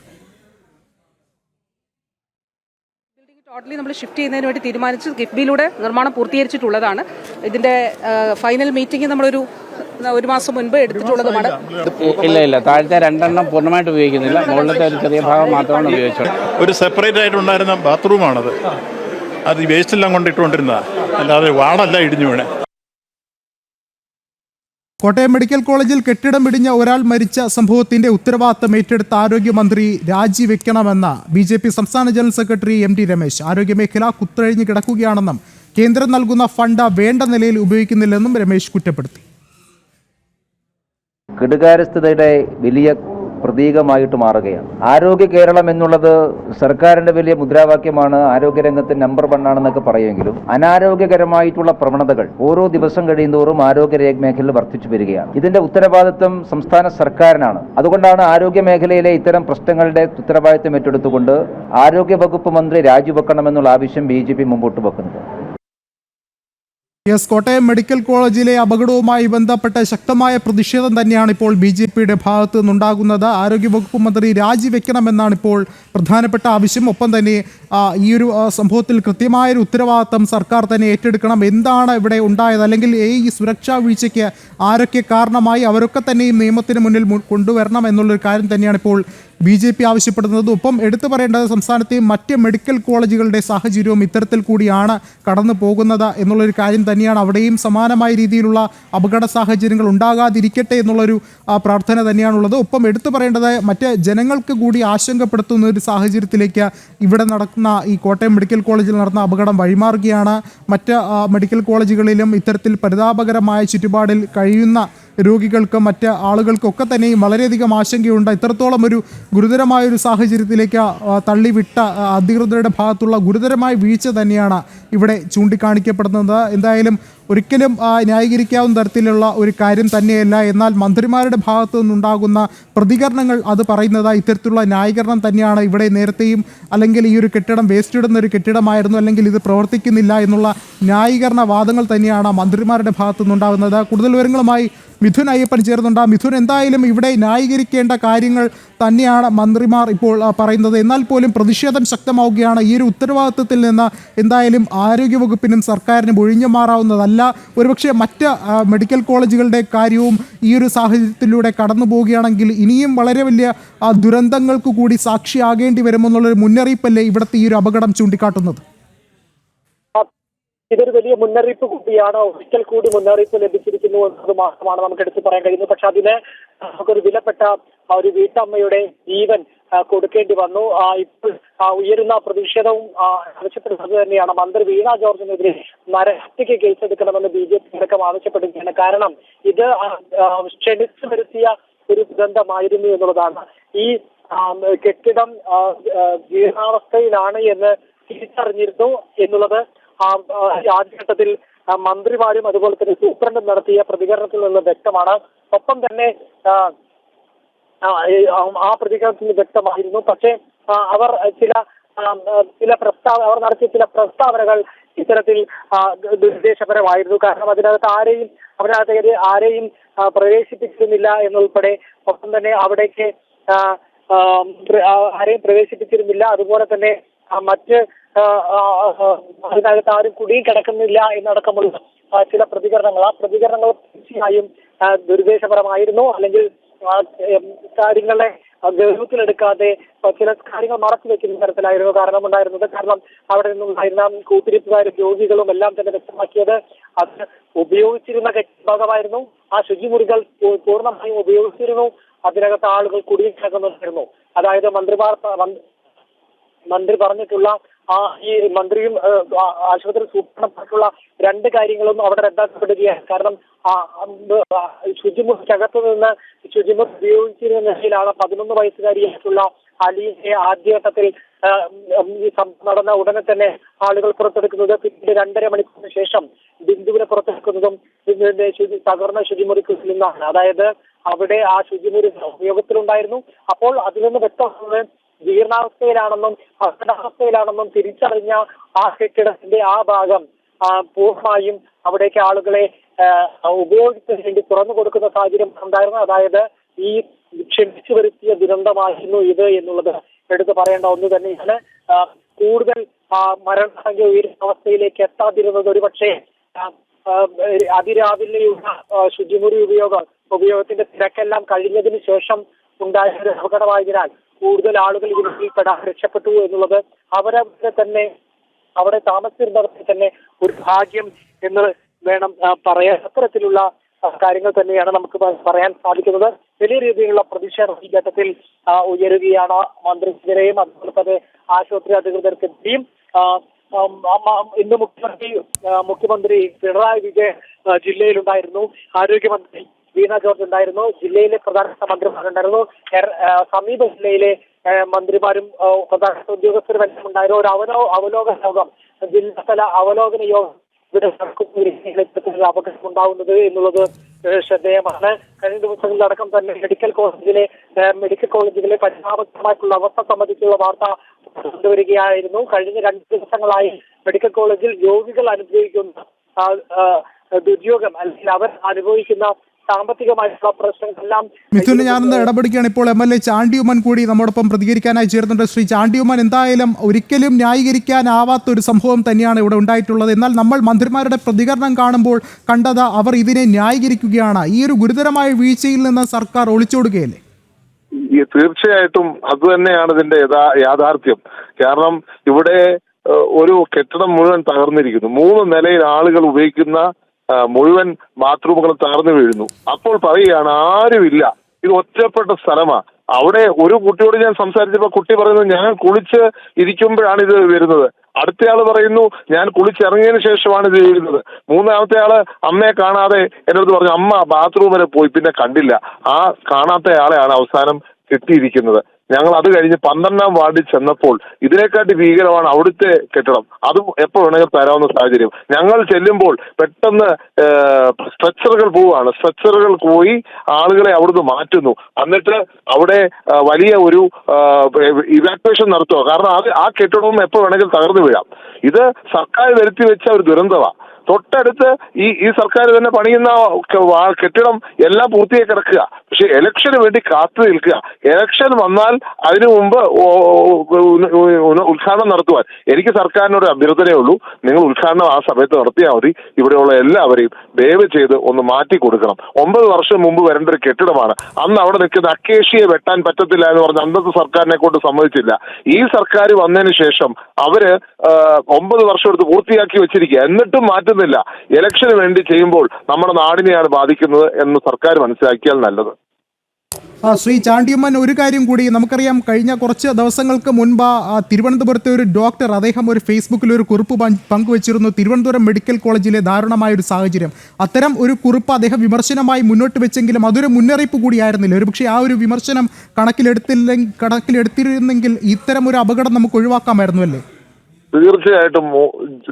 ടോട്ടലി നമ്മൾ ഷിഫ്റ്റ് ചെയ്യുന്നതിന് വേണ്ടി തീരുമാനിച്ച് കിഫ്ബിയിലൂടെ നിർമ്മാണം പൂർത്തീകരിച്ചിട്ടുള്ളതാണ്. ഇതിന്റെ ഫൈനൽ മീറ്റിംഗ് നമ്മളൊരു മാസം മുൻപ് എടുത്തിട്ടുള്ളതുമാണ്. ഇല്ല താഴത്തെ രണ്ടെണ്ണം പൂർണ്ണമായിട്ട് ഉപയോഗിക്കുന്നില്ല. മുകളിലത്തെ ഒരു ചെറിയ ഭാഗം മാത്രമാണ് ഉപയോഗിച്ചത്. ഒരു സെപ്പറേറ്റ് ആയിട്ടുണ്ടായിരുന്ന ബാത്റൂമാണത്. അത് വേസ്റ്റെല്ലാം കൊണ്ടിട്ടുകൊണ്ടിരുന്നതാണ്, അല്ലാതെ വാടല്ല ഇടിഞ്ഞു വീണേ. കോട്ടയം മെഡിക്കൽ കോളേജിൽ കെട്ടിടം ഇടിഞ്ഞ ഒരാൾ മരിച്ച സംഭവത്തിന്റെ ഉത്തരവാദിത്തം ഏറ്റെടുത്ത ആരോഗ്യമന്ത്രി രാജിവെക്കണമെന്ന് BJP സംസ്ഥാന ജനറൽ സെക്രട്ടറി MT രമേശ്. ആരോഗ്യമേഖല കുത്തഴിഞ്ഞ് കിടക്കുകയാണെന്നും കേന്ദ്രം നൽകുന്ന ഫണ്ട് വേണ്ട നിലയിൽ ഉപയോഗിക്കുന്നില്ലെന്നും രമേശ് കുറ്റപ്പെടുത്തി. കെടുകാര്യസ്ഥതയുടെ വലിയ പ്രതീകമായിട്ട് മാറുകയാണ്. ആരോഗ്യ കേരളം എന്നുള്ളത് സർക്കാരിന്റെ വലിയ മുദ്രാവാക്യമാണ്. ആരോഗ്യരംഗത്ത് നമ്പർ 1 ആണെന്നൊക്കെ പറയുമെങ്കിലും അനാരോഗ്യകരമായിട്ടുള്ള പ്രവണതകൾ ഓരോ ദിവസം കഴിയുന്തോറും ആരോഗ്യ മേഖലയിൽ വർദ്ധിച്ചു വരികയാണ്. ഇതിന്റെ ഉത്തരവാദിത്വം സംസ്ഥാന സർക്കാരിനാണ്. അതുകൊണ്ടാണ് ആരോഗ്യ മേഖലയിലെ ഇത്തരം പ്രശ്നങ്ങളുടെ ഉത്തരവാദിത്വം ഏറ്റെടുത്തുകൊണ്ട് ആരോഗ്യ വകുപ്പ് മന്ത്രി രാജിവെക്കണമെന്നുള്ള ആവശ്യം BJP മുമ്പോട്ട് വെക്കുന്നത്. കോട്ടയം മെഡിക്കൽ കോളേജിലെ അപകടവുമായി ബന്ധപ്പെട്ട ശക്തമായ പ്രതിഷേധം തന്നെയാണ് ഇപ്പോൾ BJPയുടെ ഭാഗത്തു നിന്നുണ്ടാകുന്നത്. ആരോഗ്യവകുപ്പ് മന്ത്രി രാജിവെക്കണമെന്നാണ് ഇപ്പോൾ പ്രധാനപ്പെട്ട ആവശ്യം. ഒപ്പം തന്നെ ഈ ഒരു സംഭവത്തിൽ കൃത്യമായൊരു ഉത്തരവാദിത്തം സർക്കാർ തന്നെ ഏറ്റെടുക്കണം. എന്താണ് ഇവിടെ ഉണ്ടായത്, അല്ലെങ്കിൽ ഈ സുരക്ഷാ വീഴ്ചയ്ക്ക് ആരൊക്കെ കാരണമായി അവരൊക്കെ തന്നെയും നിയമത്തിന് മുന്നിൽ കൊണ്ടുവരണം എന്നുള്ളൊരു കാര്യം തന്നെയാണ് ഇപ്പോൾ BJP ആവശ്യപ്പെടുന്നത്. ഒപ്പം എടുത്തു പറയേണ്ടത് സംസ്ഥാനത്തെ മറ്റ് മെഡിക്കൽ കോളേജുകളുടെ സാഹചര്യവും ഇത്തരത്തിൽ കൂടിയാണ് കടന്നു പോകുന്നത് എന്നുള്ളൊരു കാര്യം തന്നെയാണ്. അവിടെയും സമാനമായ രീതിയിലുള്ള അപകട സാഹചര്യങ്ങൾ ഉണ്ടാകാതിരിക്കട്ടെ എന്നുള്ളൊരു പ്രാർത്ഥന തന്നെയാണുള്ളത്. ഒപ്പം എടുത്തു പറയേണ്ടത് മറ്റ് ജനങ്ങൾക്ക് കൂടി ആശങ്കപ്പെടുത്തുന്ന ഒരു സാഹചര്യത്തിലേക്ക് ഇവിടെ നടക്കുന്ന ഈ കോട്ടയം മെഡിക്കൽ കോളേജിൽ നടന്ന അപകടം വഴിമാറുകയാണ്. മറ്റ് മെഡിക്കൽ കോളേജുകളിലും ഇത്തരത്തിൽ പരിതാപകരമായ ചുറ്റുപാടിൽ കഴിയുന്ന രോഗികൾക്കും മറ്റ് ആളുകൾക്കൊക്കെ തന്നെയും വളരെയധികം ആശങ്കയുണ്ട്. ഇത്രത്തോളം ഒരു ഗുരുതരമായൊരു സാഹചര്യത്തിലേക്ക് തള്ളിവിട്ട അധികൃതരുടെ ഭാഗത്തുള്ള ഗുരുതരമായ വീഴ്ച തന്നെയാണ് ഇവിടെ ചൂണ്ടിക്കാണിക്കപ്പെടുന്നത്. എന്തായാലും ഒരിക്കലും ന്യായീകരിക്കാവുന്ന തരത്തിലുള്ള ഒരു കാര്യം തന്നെയല്ല. എന്നാൽ മന്ത്രിമാരുടെ ഭാഗത്തു നിന്നുണ്ടാകുന്ന പ്രതികരണങ്ങൾ അത് പറയുന്നത് ഇത്തരത്തിലുള്ള ന്യായീകരണം തന്നെയാണ്. ഇവിടെ നേരത്തെയും അല്ലെങ്കിൽ ഈ ഒരു കെട്ടിടം വേസ്റ്റ് ഇടുന്ന ഒരു കെട്ടിടമായിരുന്നു, അല്ലെങ്കിൽ ഇത് പ്രവർത്തിക്കുന്നില്ല എന്നുള്ള ന്യായീകരണ വാദങ്ങൾ തന്നെയാണ് മന്ത്രിമാരുടെ ഭാഗത്തു നിന്നുണ്ടാകുന്നത്. കൂടുതൽ വിവരങ്ങളുമായി മിഥുൻ അയ്യപ്പൻ ചേർന്നുണ്ട്. മിഥുൻ, എന്തായാലും ഇവിടെ ന്യായീകരിക്കേണ്ട കാര്യങ്ങൾ തന്നെയാണ് മന്ത്രിമാർ ഇപ്പോൾ പറയുന്നത്. എന്നാൽ പോലും പ്രതിഷേധം ശക്തമാവുകയാണ്. ഈ ഒരു ഉത്തരവാദിത്വത്തിൽ നിന്ന് എന്തായാലും ആരോഗ്യവകുപ്പിനും സർക്കാരിനും ഒഴിഞ്ഞു മാറാവുന്നതല്ല. ഒരുപക്ഷെ മറ്റ് മെഡിക്കൽ കോളേജുകളുടെ കാര്യവും ഈ ഒരു സാഹചര്യത്തിലൂടെ കടന്നു പോവുകയാണെങ്കിൽ ഇനിയും വളരെ വലിയ ദുരന്തങ്ങൾക്ക് കൂടി സാക്ഷിയാകേണ്ടി വരുമെന്നുള്ളൊരു മുന്നറിയിപ്പല്ലേ ഇവിടുത്തെ ഈ ഒരു അപകടം ചൂണ്ടിക്കാട്ടുന്നത്? ഇതൊരു വലിയ മുന്നറിയിപ്പ് കൂടിയാണ്. ഒരിക്കൽ കൂടി മുന്നറിയിപ്പ് ലഭിച്ചിരിക്കുന്നു എന്നത് മാത്രമാണ് നമുക്ക് എടുത്തു പറയാൻ കഴിയുന്നത്. പക്ഷെ അതിന് നമുക്കൊരു വിലപ്പെട്ട ഒരു വീട്ടമ്മയുടെ ജീവൻ കൊടുക്കേണ്ടി വന്നു. ഇപ്പോൾ ഉയരുന്ന പ്രതിഷേധവും ആവശ്യപ്പെടുന്നത് തന്നെയാണ്. മന്ത്രി വീണ ജോർജിനെതിരെ നരഹത്യക്ക് കേസെടുക്കണമെന്ന് BJP അടക്കം ആവശ്യപ്പെടുകയാണ്. കാരണം ഇത് ക്ഷണിച്ചു വരുത്തിയ ഒരു ദുരന്തമായിരുന്നു എന്നുള്ളതാണ്. ഈ കെട്ടിടം ജീർണാവസ്ഥയിലാണ് എന്ന് തിരിച്ചറിഞ്ഞിരുന്നു എന്നുള്ളത് ആദ്യഘട്ടത്തിൽ മന്ത്രിമാരും അതുപോലെ തന്നെ സൂപ്രണ്ടും നടത്തിയ പ്രതികരണത്തിൽ നിന്ന് വ്യക്തമാണ്. ഒപ്പം തന്നെ ആ പ്രതികരണത്തിൽ വ്യക്തമായിരുന്നു. പക്ഷേ അവർ അവർ നടത്തിയ ചില പ്രസ്താവനകൾ ഇത്തരത്തിൽ ദുരുദ്ദേശപരമായിരുന്നു. കാരണം അതിനകത്ത് ആരെയും പ്രവേശിപ്പിച്ചിരുന്നില്ല എന്നുൾപ്പെടെ, ഒപ്പം തന്നെ അവിടേക്ക് ആരെയും പ്രവേശിപ്പിച്ചിരുന്നില്ല. അതുപോലെ തന്നെ അതിനകത്ത് ആരും കുടിയിൽ കിടക്കുന്നില്ല എന്നടക്കമുള്ള ചില പ്രതികരണങ്ങൾ, ആ പ്രതികരണങ്ങൾ തീർച്ചയായും ദുരുദ്ദേശപരമായിരുന്നു. അല്ലെങ്കിൽ കാര്യങ്ങളെ ഗൗരവത്തിലെടുക്കാതെ ചില കാര്യങ്ങൾ മറച്ചു വെക്കുന്ന തരത്തിലായിരുന്നു കാരണം അവിടെ നിന്നുണ്ടായിരുന്ന കൂട്ടിരിപ്പുകാരും രോഗികളും എല്ലാം തന്നെ വ്യക്തമാക്കിയത് അത് ഉപയോഗിച്ചിരുന്ന ഭാഗമായിരുന്നു. ആ ശുചിമുറികൾ പൂർണ്ണമായും ഉപയോഗിച്ചിരുന്നു. അതിനകത്ത് ആളുകൾ കുടിയിൽ കിടക്കുന്നുണ്ടായിരുന്നു. അതായത് മന്ത്രി പറഞ്ഞിട്ടുള്ള ഈ മന്ത്രിയും ആശുപത്രി സൂപ്രണ്ടുമായിട്ടുള്ള രണ്ട് കാര്യങ്ങളും അവിടെ റദ്ദാക്കപ്പെടുകയാണ്. കാരണം ശുചിമുറിക്കകത്ത് നിന്ന് ശുചിമുറി ഉപയോഗിച്ചിരുന്ന നിലയിലാണ് 11 വയസ്സുകാരിയായിട്ടുള്ള അലീനെ ആദ്യഘട്ടത്തിൽ നടന്ന ഉടനെ തന്നെ ആളുകൾ പുറത്തെടുക്കുന്നത്. പിന്നീട് 2.5 മണിക്കൂറിന് ശേഷം ബിന്ദുവിനെ പുറത്തെടുക്കുന്നതും തകർന്ന ശുചിമുറിക്കുള്ളിൽ നിന്നാണ്. അതായത് അവിടെ ആ ശുചിമുറി ഉപയോഗത്തിലുണ്ടായിരുന്നു. അപ്പോൾ അതിൽ നിന്ന് വ്യക്തമാകുന്നത് ജീർണാവസ്ഥയിലാണെന്നും അപകടാവസ്ഥയിലാണെന്നും തിരിച്ചറിഞ്ഞ ആ കെട്ടിടത്തിന്റെ ആ ഭാഗം പൂർണ്ണമായും അവിടേക്ക് ആളുകളെ ഉപയോഗിക്കുന്നതിന് വേണ്ടി തുറന്നു കൊടുക്കുന്ന സാഹചര്യം ഉണ്ടായിരുന്നു. അതായത് ഈ ക്ഷണിച്ചു വരുത്തിയ ദുരന്തമായിരുന്നു ഇത് എന്നുള്ളത് എടുത്തു പറയേണ്ട ഒന്ന് തന്നെയാണ്. കൂടുതൽ മരണസംഖ്യ ഉയരുന്ന അവസ്ഥയിലേക്ക് എത്താതിരുന്നത് ഒരുപക്ഷെ അതിരാവിലെയുള്ള ശുചിമുറി ഉപയോഗത്തിന്റെ തിരക്കെല്ലാം കഴിഞ്ഞതിന് ശേഷം ഉണ്ടായ ഒരു അപകടമായതിനാൽ കൂടുതൽ ആളുകൾ ഇതിൽപ്പെടാൻ രക്ഷപ്പെട്ടു എന്നുള്ളത് അവിടെ താമസിച്ചിരുന്നവർക്ക് തന്നെ ഒരു ഭാഗ്യം എന്ന് വേണം പറയാൻ. അത്തരത്തിലുള്ള കാര്യങ്ങൾ തന്നെയാണ് നമുക്ക് പറയാൻ സാധിക്കുന്നത്. വലിയ രീതിയിലുള്ള പ്രതിഷേധം ഈ ഘട്ടത്തിൽ ഉയരുകയാണ്. മന്ത്രിക്കെതിരെയും അതുപോലെ തന്നെ ആശുപത്രി അധികൃതർക്കെതിരെയും. ഇന്ന് മുഖ്യമന്ത്രി പിണറായി വിജയൻ ജില്ലയിലുണ്ടായിരുന്നു. ആരോഗ്യമന്ത്രി വീണ ജോർജ് ഉണ്ടായിരുന്നു. ജില്ലയിലെ പ്രധാനപ്പെട്ട മന്ത്രിമാരുണ്ടായിരുന്നു. സമീപ ജില്ലയിലെ മന്ത്രിമാരും പ്രധാനപ്പെട്ട ഉദ്യോഗസ്ഥരും എല്ലാം ഉണ്ടായിരുന്നു. ഒരു അവലോകന യോഗം, ജില്ലാതല അവലോകന യോഗം ഇവിടെ നടക്കുന്ന അപകടം ഉണ്ടാവുന്നത് എന്നുള്ളത് ശ്രദ്ധേയമാണ്. കഴിഞ്ഞ ദിവസങ്ങളിലടക്കം തന്നെ മെഡിക്കൽ കോളേജുകളിലെ പരിണാമകരമായിട്ടുള്ള അവസ്ഥ സംബന്ധിച്ചുള്ള വാർത്ത കൊണ്ടുവരികയായിരുന്നു. കഴിഞ്ഞ 2 ദിവസങ്ങളായി മെഡിക്കൽ കോളേജിൽ രോഗികൾ അനുഭവിക്കുന്ന ദുര്യോഗം, അല്ലെങ്കിൽ അവർ അനുഭവിക്കുന്ന സാമ്പത്തികമായിട്ടുള്ള പ്രശ്നങ്ങളെല്ലാം. മിഥുന്, ഞാനൊന്ന് ഇടപെടുകയാണ്. ഇപ്പോൾ MLA ചാണ്ടി ഉമ്മൻ കൂടി നമ്മോടൊപ്പം പ്രതികരിക്കാനായി ചേർന്നുണ്ട്. ശ്രീ ചാണ്ടി ഉമ്മൻ, എന്തായാലും ഒരിക്കലും ന്യായീകരിക്കാനാവാത്ത ഒരു സംഭവം തന്നെയാണ് ഇവിടെ ഉണ്ടായിട്ടുള്ളത്. എന്നാൽ നമ്മൾ മന്ത്രിമാരുടെ പ്രതികരണം കാണുമ്പോൾ കണ്ടത് അവർ ഇതിനെ ന്യായീകരിക്കുകയാണ്. ഈ ഒരു ഗുരുതരമായ വീഴ്ചയിൽ നിന്ന് സർക്കാർ ഒളിച്ചോടുകയല്ലേ? തീർച്ചയായിട്ടും അത് തന്നെയാണ് ഇതിന്റെ യാഥാർത്ഥ്യം. കാരണം ഇവിടെ ഒരു കെട്ടിടം മുഴുവൻ തകർന്നിരിക്കുന്നു. 3 നിലയിൽ ആളുകൾ ഉപയോഗിക്കുന്ന മുഴുവൻ ബാത്റൂമുകളും തകർന്നു വീഴുന്നു. അപ്പോൾ പറയുകയാണ് ആരുമില്ല, ഇത് ഒറ്റപ്പെട്ട സ്ഥലമാണ്. അവിടെ ഒരു കുട്ടിയോട് ഞാൻ സംസാരിച്ചപ്പോൾ കുട്ടി പറയുന്നത് ഞാൻ കുളിച്ച് ഇരിക്കുമ്പോഴാണ് ഇത് വരുന്നത്. അടുത്തയാള് പറയുന്നു ഞാൻ കുളിച്ചിറങ്ങിയതിന് ശേഷമാണ് ഇത് വീഴുന്നത്. 3ാമത്തെ ആള് അമ്മയെ കാണാതെ എന്നോട് പറഞ്ഞു അമ്മ ബാത്റൂം വരെ പോയി, പിന്നെ കണ്ടില്ല. ആ കാണാത്ത ആളെയാണ് അവസാനം കിട്ടിയിരിക്കുന്നത്. ഞങ്ങൾ അത് കഴിഞ്ഞ് 12ാം വാർഡിൽ ചെന്നപ്പോൾ ഇതിനെക്കാട്ടി ഭീകരമാണ് അവിടുത്തെ കെട്ടിടം. അതും എപ്പോൾ വേണമെങ്കിൽ തരാവുന്ന സാഹചര്യം. ഞങ്ങൾ ചെല്ലുമ്പോൾ പെട്ടെന്ന് സ്ട്രെച്ചറുകൾ പോവുകയാണ്. സ്ട്രെച്ചറുകൾ പോയി ആളുകളെ അവിടുന്ന് മാറ്റുന്നു. എന്നിട്ട് അവിടെ വലിയ ഒരു ഇവാക്യുവേഷൻ നടത്തുക. കാരണം ആ കെട്ടിടവും എപ്പോൾ വേണമെങ്കിൽ തകർന്നു വീഴാം. ഇത് സർക്കാർ വരുത്തി വെച്ച ഒരു ദുരന്തമാണ്. തൊട്ടടുത്ത് ഈ സർക്കാർ തന്നെ പണിയുന്ന കെട്ടിടം എല്ലാം പൂർത്തിയായി കിടക്കുക. പക്ഷെ ഇലക്ഷന് വേണ്ടി കാത്തു നിൽക്കുക. ഇലക്ഷൻ വന്നാൽ അതിനു മുമ്പ് ഉദ്ഘാടനം നടത്തുവാൻ എനിക്ക് സർക്കാരിനോട് അഭ്യർത്ഥനയേ ഉള്ളൂ. നിങ്ങൾ ഉദ്ഘാടനം ആ സമയത്ത് നടത്തിയാൽ മതി. ഇവിടെയുള്ള എല്ലാവരെയും ദയവ് ചെയ്ത് ഒന്ന് മാറ്റി കൊടുക്കണം. 9 വർഷം മുമ്പ് വരേണ്ട ഒരു കെട്ടിടമാണ്. അന്ന് അവിടെ നിൽക്കുന്ന അക്കേഷ്യയെ വെട്ടാൻ പറ്റത്തില്ല എന്ന് പറഞ്ഞ് അന്നത്തെ സർക്കാരിനെ കൊണ്ട് സമ്മതിച്ചില്ല. ഈ സർക്കാർ വന്നതിന് ശേഷം അവര് 9 വർഷം എടുത്ത് പൂർത്തിയാക്കി വെച്ചിരിക്കുക. എന്നിട്ടും മാറ്റുന്നില്ല. ഇലക്ഷന് വേണ്ടി ചെയ്യുമ്പോൾ നമ്മുടെ നാടിനെയാണ് ബാധിക്കുന്നത് എന്ന് സർക്കാർ മനസ്സിലാക്കിയാൽ നല്ലത്. ശ്രീ ചാണ്ടിയമ്മൻ, ഒരു കാര്യം കൂടി നമുക്കറിയാം. കഴിഞ്ഞ കുറച്ച് ദിവസങ്ങൾക്ക് മുൻപ് തിരുവനന്തപുരത്തെ ഒരു ഡോക്ടർ, അദ്ദേഹം ഒരു ഫേസ്ബുക്കിൽ ഒരു കുറിപ്പ് പങ്കുവച്ചിരുന്നു. തിരുവനന്തപുരം മെഡിക്കൽ കോളേജിലെ ദാരുണമായ ഒരു സാഹചര്യം. അത്തരം ഒരു കുറിപ്പ് അദ്ദേഹം വിമർശനമായി മുന്നോട്ട് വെച്ചെങ്കിലും അതൊരു മുന്നറിയിപ്പ് കൂടിയായിരുന്നില്ല. ഒരുപക്ഷെ ആ ഒരു വിമർശനം കണക്കിലെടുത്തിരുന്നെങ്കിൽ ഇത്തരം ഒരു അപകടം നമുക്ക് ഒഴിവാക്കാമായിരുന്നു അല്ലേ? തീർച്ചയായിട്ടും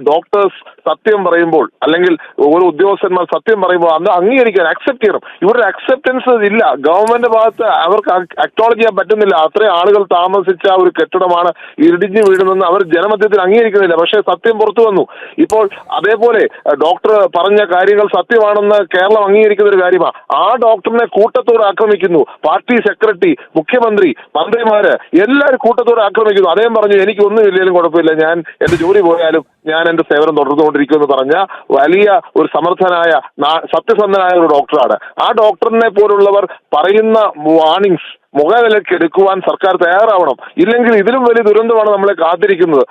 ഡോക്ടേഴ്സ് സത്യം പറയുമ്പോൾ അല്ലെങ്കിൽ ഓരോ ഉദ്യോഗസ്ഥന്മാർ സത്യം പറയുമ്പോൾ അന്ന് അംഗീകരിക്കാൻ അക്സെപ്റ്റ് ചെയ്യണം. ഇവിടെ അക്സെപ്റ്റൻസ് ഇല്ല. ഗവൺമെന്റ് ഭാഗത്ത് അവർക്ക് അക്നോളജ് ചെയ്യാൻ പറ്റുന്നില്ല. അത്രയും ആളുകൾ താമസിച്ച ഒരു കെട്ടിടമാണ് ഇടിഞ്ഞു വീഴുന്നെന്ന് അവർ ജനമധ്യത്തിൽ അംഗീകരിക്കുന്നില്ല. പക്ഷേ സത്യം പുറത്തു വന്നു. ഇപ്പോൾ അതേപോലെ ഡോക്ടർ പറഞ്ഞ കാര്യങ്ങൾ സത്യമാണെന്ന് കേരളം അംഗീകരിക്കുന്ന ഒരു കാര്യമാണ്. ആ ഡോക്ടറിനെ കൂട്ടത്തോടെ ആക്രമിക്കുന്നു. പാർട്ടി സെക്രട്ടറി, മുഖ്യമന്ത്രി, മന്ത്രിമാര് എല്ലാവരും കൂട്ടത്തോടെ ആക്രമിക്കുന്നു. അദ്ദേഹം പറഞ്ഞു എനിക്ക് ഒന്നുമില്ലെങ്കിലും കുഴപ്പമില്ല, ഞാൻ എന്റെ ജോലി പോയാലും ഞാൻ എന്റെ സേവനം തുടർന്നുകൊണ്ടിരിക്കുമെന്ന് പറഞ്ഞ വലിയ ഒരു സമർത്ഥനായ സത്യസന്ധനായ ഒരു ഡോക്ടറാണ്. ആ ഡോക്ടറിനെ പോലുള്ളവർ പറയുന്ന വാർണിംഗ്സ് മുഖവിലക്കെടുക്കുവാൻ സർക്കാർ തയ്യാറാവണം. ഇല്ലെങ്കിൽ ഇതിലും വലിയ ദുരന്തമാണ് നമ്മളെ കാത്തിരിക്കുന്നത്.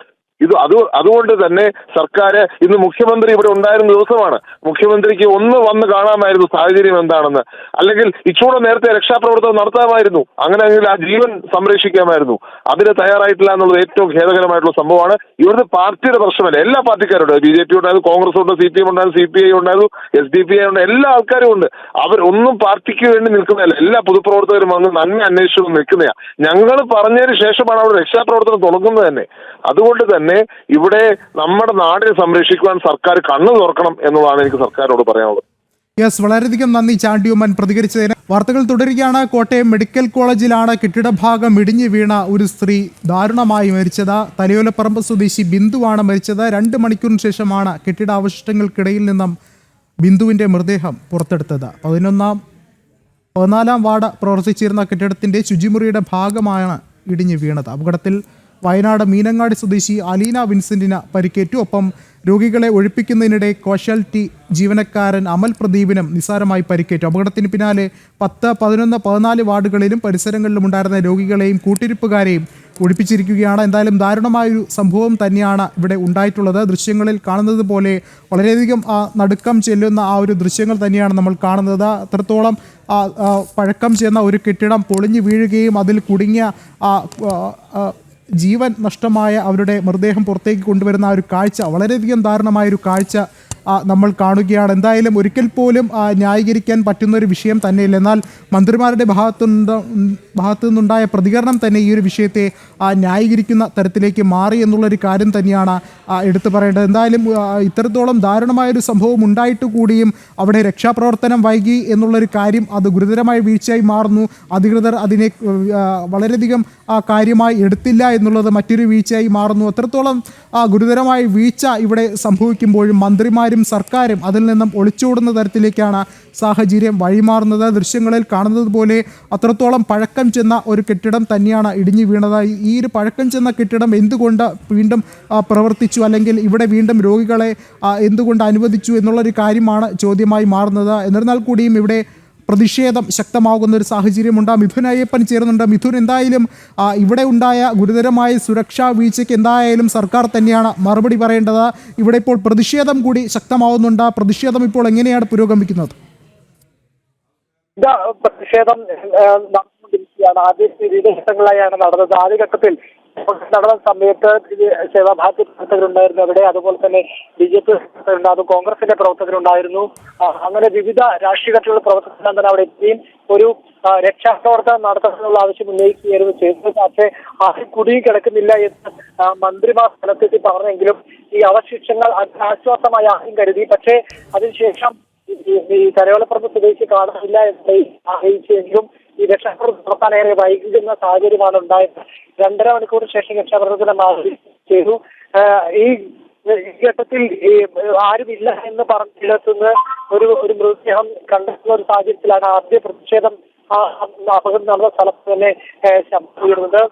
അതുകൊണ്ട് തന്നെ സർക്കാർ ഇന്ന് മുഖ്യമന്ത്രി ഇവിടെ ഉണ്ടായിരുന്ന ദിവസമാണ്. മുഖ്യമന്ത്രിക്ക് ഒന്ന് വന്ന് കാണാമായിരുന്നു സാഹചര്യം എന്താണെന്ന്. അല്ലെങ്കിൽ ഇച്ചൂടെ നേരത്തെ രക്ഷാപ്രവർത്തനം നടത്താമായിരുന്നു. അങ്ങനെയെങ്കിൽ ആ ജീവൻ സംരക്ഷിക്കാമായിരുന്നു. അതിന് തയ്യാറായിട്ടില്ല എന്നുള്ളത് ഏറ്റവും ഖേദകരമായിട്ടുള്ള സംഭവമാണ്. ഇവിടുത്തെ പാർട്ടിയുടെ പ്രശ്നമല്ല, എല്ലാ പാർട്ടിക്കാരും ഉണ്ട്. BJP ഉണ്ടായിരുന്നു, കോൺഗ്രസ് ഉണ്ട്, CPM ഉണ്ടായിരുന്നു, CPI ഉണ്ടായിരുന്നു, SDPI ഉണ്ട്, എല്ലാ ആൾക്കാരും ഉണ്ട്. അവരൊന്നും പാർട്ടിക്ക് വേണ്ടി നിൽക്കുന്നതല്ല. എല്ലാ പൊതുപ്രവർത്തകരും വന്ന് നന്മ അന്വേഷിച്ചു നിൽക്കുന്നതാണ്. ഞങ്ങൾ പറഞ്ഞതിന് ശേഷമാണ് അവിടെ രക്ഷാപ്രവർത്തനം തുടങ്ങുന്നത് തന്നെ. അതുകൊണ്ട് തന്നെ ഇവിടെ നമ്മുടെ നാടിനെ സംരക്ഷിക്കുവാൻ സർക്കാർ കണ്ണു തുറക്കണം എന്നുള്ളതാണ് എനിക്ക് സർക്കാരോട് പറയാനുള്ളത്. യെസ്, വളരെയധികം നന്ദി ചാണ്ടിയുമ്മൻ പ്രതികരിച്ചതിന്. വാർത്തകൾ തുടരുകയാണ്. കോട്ടയം മെഡിക്കൽ കോളേജിലാണ് കെട്ടിടഭാഗം ഇടിഞ്ഞു വീണ ഒരു സ്ത്രീ ദാരുണമായി മരിച്ചത്. തലയോലപ്പറമ്പ് സ്വദേശി ബിന്ദുവാണ് മരിച്ചത്. 2 മണിക്കൂറിന് ശേഷമാണ് കെട്ടിടാവശിഷ്ടങ്ങൾക്കിടയിൽ നിന്നും ബിന്ദുവിൻ്റെ മൃതദേഹം പുറത്തെടുത്തത്. 14-ാം വാർഡ് പ്രവർത്തിച്ചിരുന്ന കെട്ടിടത്തിൻ്റെ ശുചിമുറിയുടെ ഭാഗമാണ് ഇടിഞ്ഞു വീണത്. അപകടത്തിൽ വയനാട് മീനങ്ങാടി സ്വദേശി അലീന വിൻസെന്റിന് പരിക്കേറ്റു. ഒപ്പം രോഗികളെ ഒഴിപ്പിക്കുന്നതിനിടെ കാഷ്വാലിറ്റി ജീവനക്കാരൻ അമൽ പ്രദീപിനും നിസ്സാരമായി പരിക്കേറ്റു. അപകടത്തിന് പിന്നാലെ 10, 11, 14 വാർഡുകളിലും പരിസരങ്ങളിലും ഉണ്ടായിരുന്ന രോഗികളെയും കൂട്ടിരിപ്പുകാരെയും ഒഴിപ്പിച്ചിരിക്കുകയാണ്. എന്തായാലും ദാരുണമായൊരു സംഭവം തന്നെയാണ് ഇവിടെ ഉണ്ടായിട്ടുള്ളത്. ദൃശ്യങ്ങളിൽ കാണുന്നത് പോലെ വളരെയധികം നടുക്കം ചെല്ലുന്ന ആ ഒരു ദൃശ്യങ്ങൾ തന്നെയാണ് നമ്മൾ കാണുന്നത്. അത്രത്തോളം പഴക്കം ചെന്ന ഒരു കെട്ടിടം പൊളിഞ്ഞു വീഴുകയും അതിൽ കുടുങ്ങിയ ജീവൻ നഷ്ടമായ അവരുടെ മൃതദേഹം പുറത്തേക്ക് കൊണ്ടുവരുന്ന ഒരു കാഴ്ച, വളരെയധികം ദാരുണമായൊരു കാഴ്ച നമ്മൾ കാണുകയാണ്. എന്തായാലും ഒരിക്കൽ പോലും ന്യായീകരിക്കാൻ പറ്റുന്നൊരു വിഷയം തന്നെയില്ല. എന്നാൽ മന്ത്രിമാരുടെ ഭാഗത്തു നിന്നുണ്ടായ പ്രതികരണം തന്നെ ഈ ഒരു വിഷയത്തെ ന്യായീകരിക്കുന്ന തരത്തിലേക്ക് മാറി എന്നുള്ളൊരു കാര്യം തന്നെയാണ് എടുത്തു പറയേണ്ടത്. എന്തായാലും ഇത്രത്തോളം ദാരുണമായൊരു സംഭവം ഉണ്ടായിട്ട് കൂടിയും അവിടെ രക്ഷാപ്രവർത്തനം വൈകി എന്നുള്ളൊരു കാര്യം അത് ഗുരുതരമായ വീഴ്ചയായി മാറുന്നു. അധികൃതർ അതിനെ വളരെയധികം കാര്യമായി എടുത്തില്ല എന്നുള്ളത് മറ്റൊരു വീഴ്ചയായി മാറുന്നു. അത്രത്തോളം ഗുരുതരമായ വീഴ്ച ഇവിടെ സംഭവിക്കുമ്പോഴും മന്ത്രിമാരും സർക്കാരും അതിൽ നിന്നും ഒളിച്ചോടുന്ന തരത്തിലേക്കാണ് സാഹചര്യം വഴിമാറുന്നത്. ദൃശ്യങ്ങളിൽ കാണുന്നത് പോലെ അത്രത്തോളം പഴക്കം ചെന്ന ഒരു കെട്ടിടം തന്നെയാണ് ഇടിഞ്ഞു വീണത്. ഈ ഒരു പഴക്കം ചെന്ന കെട്ടിടം എന്തുകൊണ്ട് വീണ്ടും പ്രവർത്തിച്ചു, അല്ലെങ്കിൽ ഇവിടെ വീണ്ടും രോഗികളെ എന്തുകൊണ്ട് അനുവദിച്ചു എന്നുള്ളൊരു കാര്യമാണ് ചോദ്യമായി മാറുന്നത്. എന്നിരുന്നാൽ കൂടിയും ഇവിടെ പ്രതിഷേധം ശക്തമാകുന്ന ഒരു സാഹചര്യമുണ്ട്. മിഥുൻ അയ്യപ്പൻ ചേരുന്നുണ്ട്. മിഥുൻ, എന്തായാലും ഇവിടെ ഉണ്ടായ ഗുരുതരമായ സുരക്ഷാ വീഴ്ചയ്ക്ക് എന്തായാലും സർക്കാർ തന്നെയാണ് മറുപടി പറയേണ്ടത്. ഇവിടെ ഇപ്പോൾ പ്രതിഷേധം കൂടി ശക്തമാവുന്നുണ്ട്. പ്രതിഷേധം ഇപ്പോൾ എങ്ങനെയാണ് പുരോഗമിക്കുന്നത്? പ്രതിഷേധം നടന്നുകൊണ്ടിരിക്കുകയാണ്. ആദ്യ വിവിധ ഘട്ടങ്ങളായാണ് നടന്നത്. ആദ്യഘട്ടത്തിൽ നടന്ന സമയത്ത് സേവാഭാരതി പ്രവർത്തകരുണ്ടായിരുന്നു അവിടെ. അതുപോലെ തന്നെ BJP പ്രവർത്തകരുണ്ടായിരുന്നു, കോൺഗ്രസിന്റെ പ്രവർത്തകരുണ്ടായിരുന്നു. അങ്ങനെ വിവിധ രാഷ്ട്രീയ കക്ഷികളുടെ പ്രവർത്തകരെല്ലാം തന്നെ അവിടെ എത്തുകയും ഒരു രക്ഷാപ്രവർത്തനം നടത്തണമെന്നുള്ള ആവശ്യം ഉന്നയിക്കുകയായിരുന്നു ചെയ്തത്. പക്ഷേ ആരും കുടുങ്ങി കിടക്കുന്നില്ല എന്ന് മന്ത്രിമാർ സ്ഥലത്തെത്തി പറഞ്ഞെങ്കിലും ഈ അവശിഷ്ടങ്ങൾ ആശ്വാസമായി ആദ്യം കരുതി. പക്ഷേ അതിനുശേഷം ഈ തലയോലപ്പറമ്പ് സ്വദേശി കാണാനില്ല എന്ന് അറിയിച്ചെങ്കിലും ഈ രക്ഷാപ്രവർത്തനം നടത്താനേറെ വൈകുന്ന സാഹചര്യമാണ് ഉണ്ടായത്. 2.5 മണിക്കൂറിന് ശേഷം രക്ഷാപ്രവർത്തനം ചെയ്തു. ഈ ഘട്ടത്തിൽ ആരുമില്ല എന്ന് പറഞ്ഞിടത്തുനിന്ന് ഒരു മൃതദേഹം കണ്ടെത്തുന്ന ഒരു സാഹചര്യത്തിലാണ് ആദ്യ പ്രതിഷേധം അപകടം നടന്ന സ്ഥലത്ത് തന്നെ ശബ്ദം ഉയർന്നത്.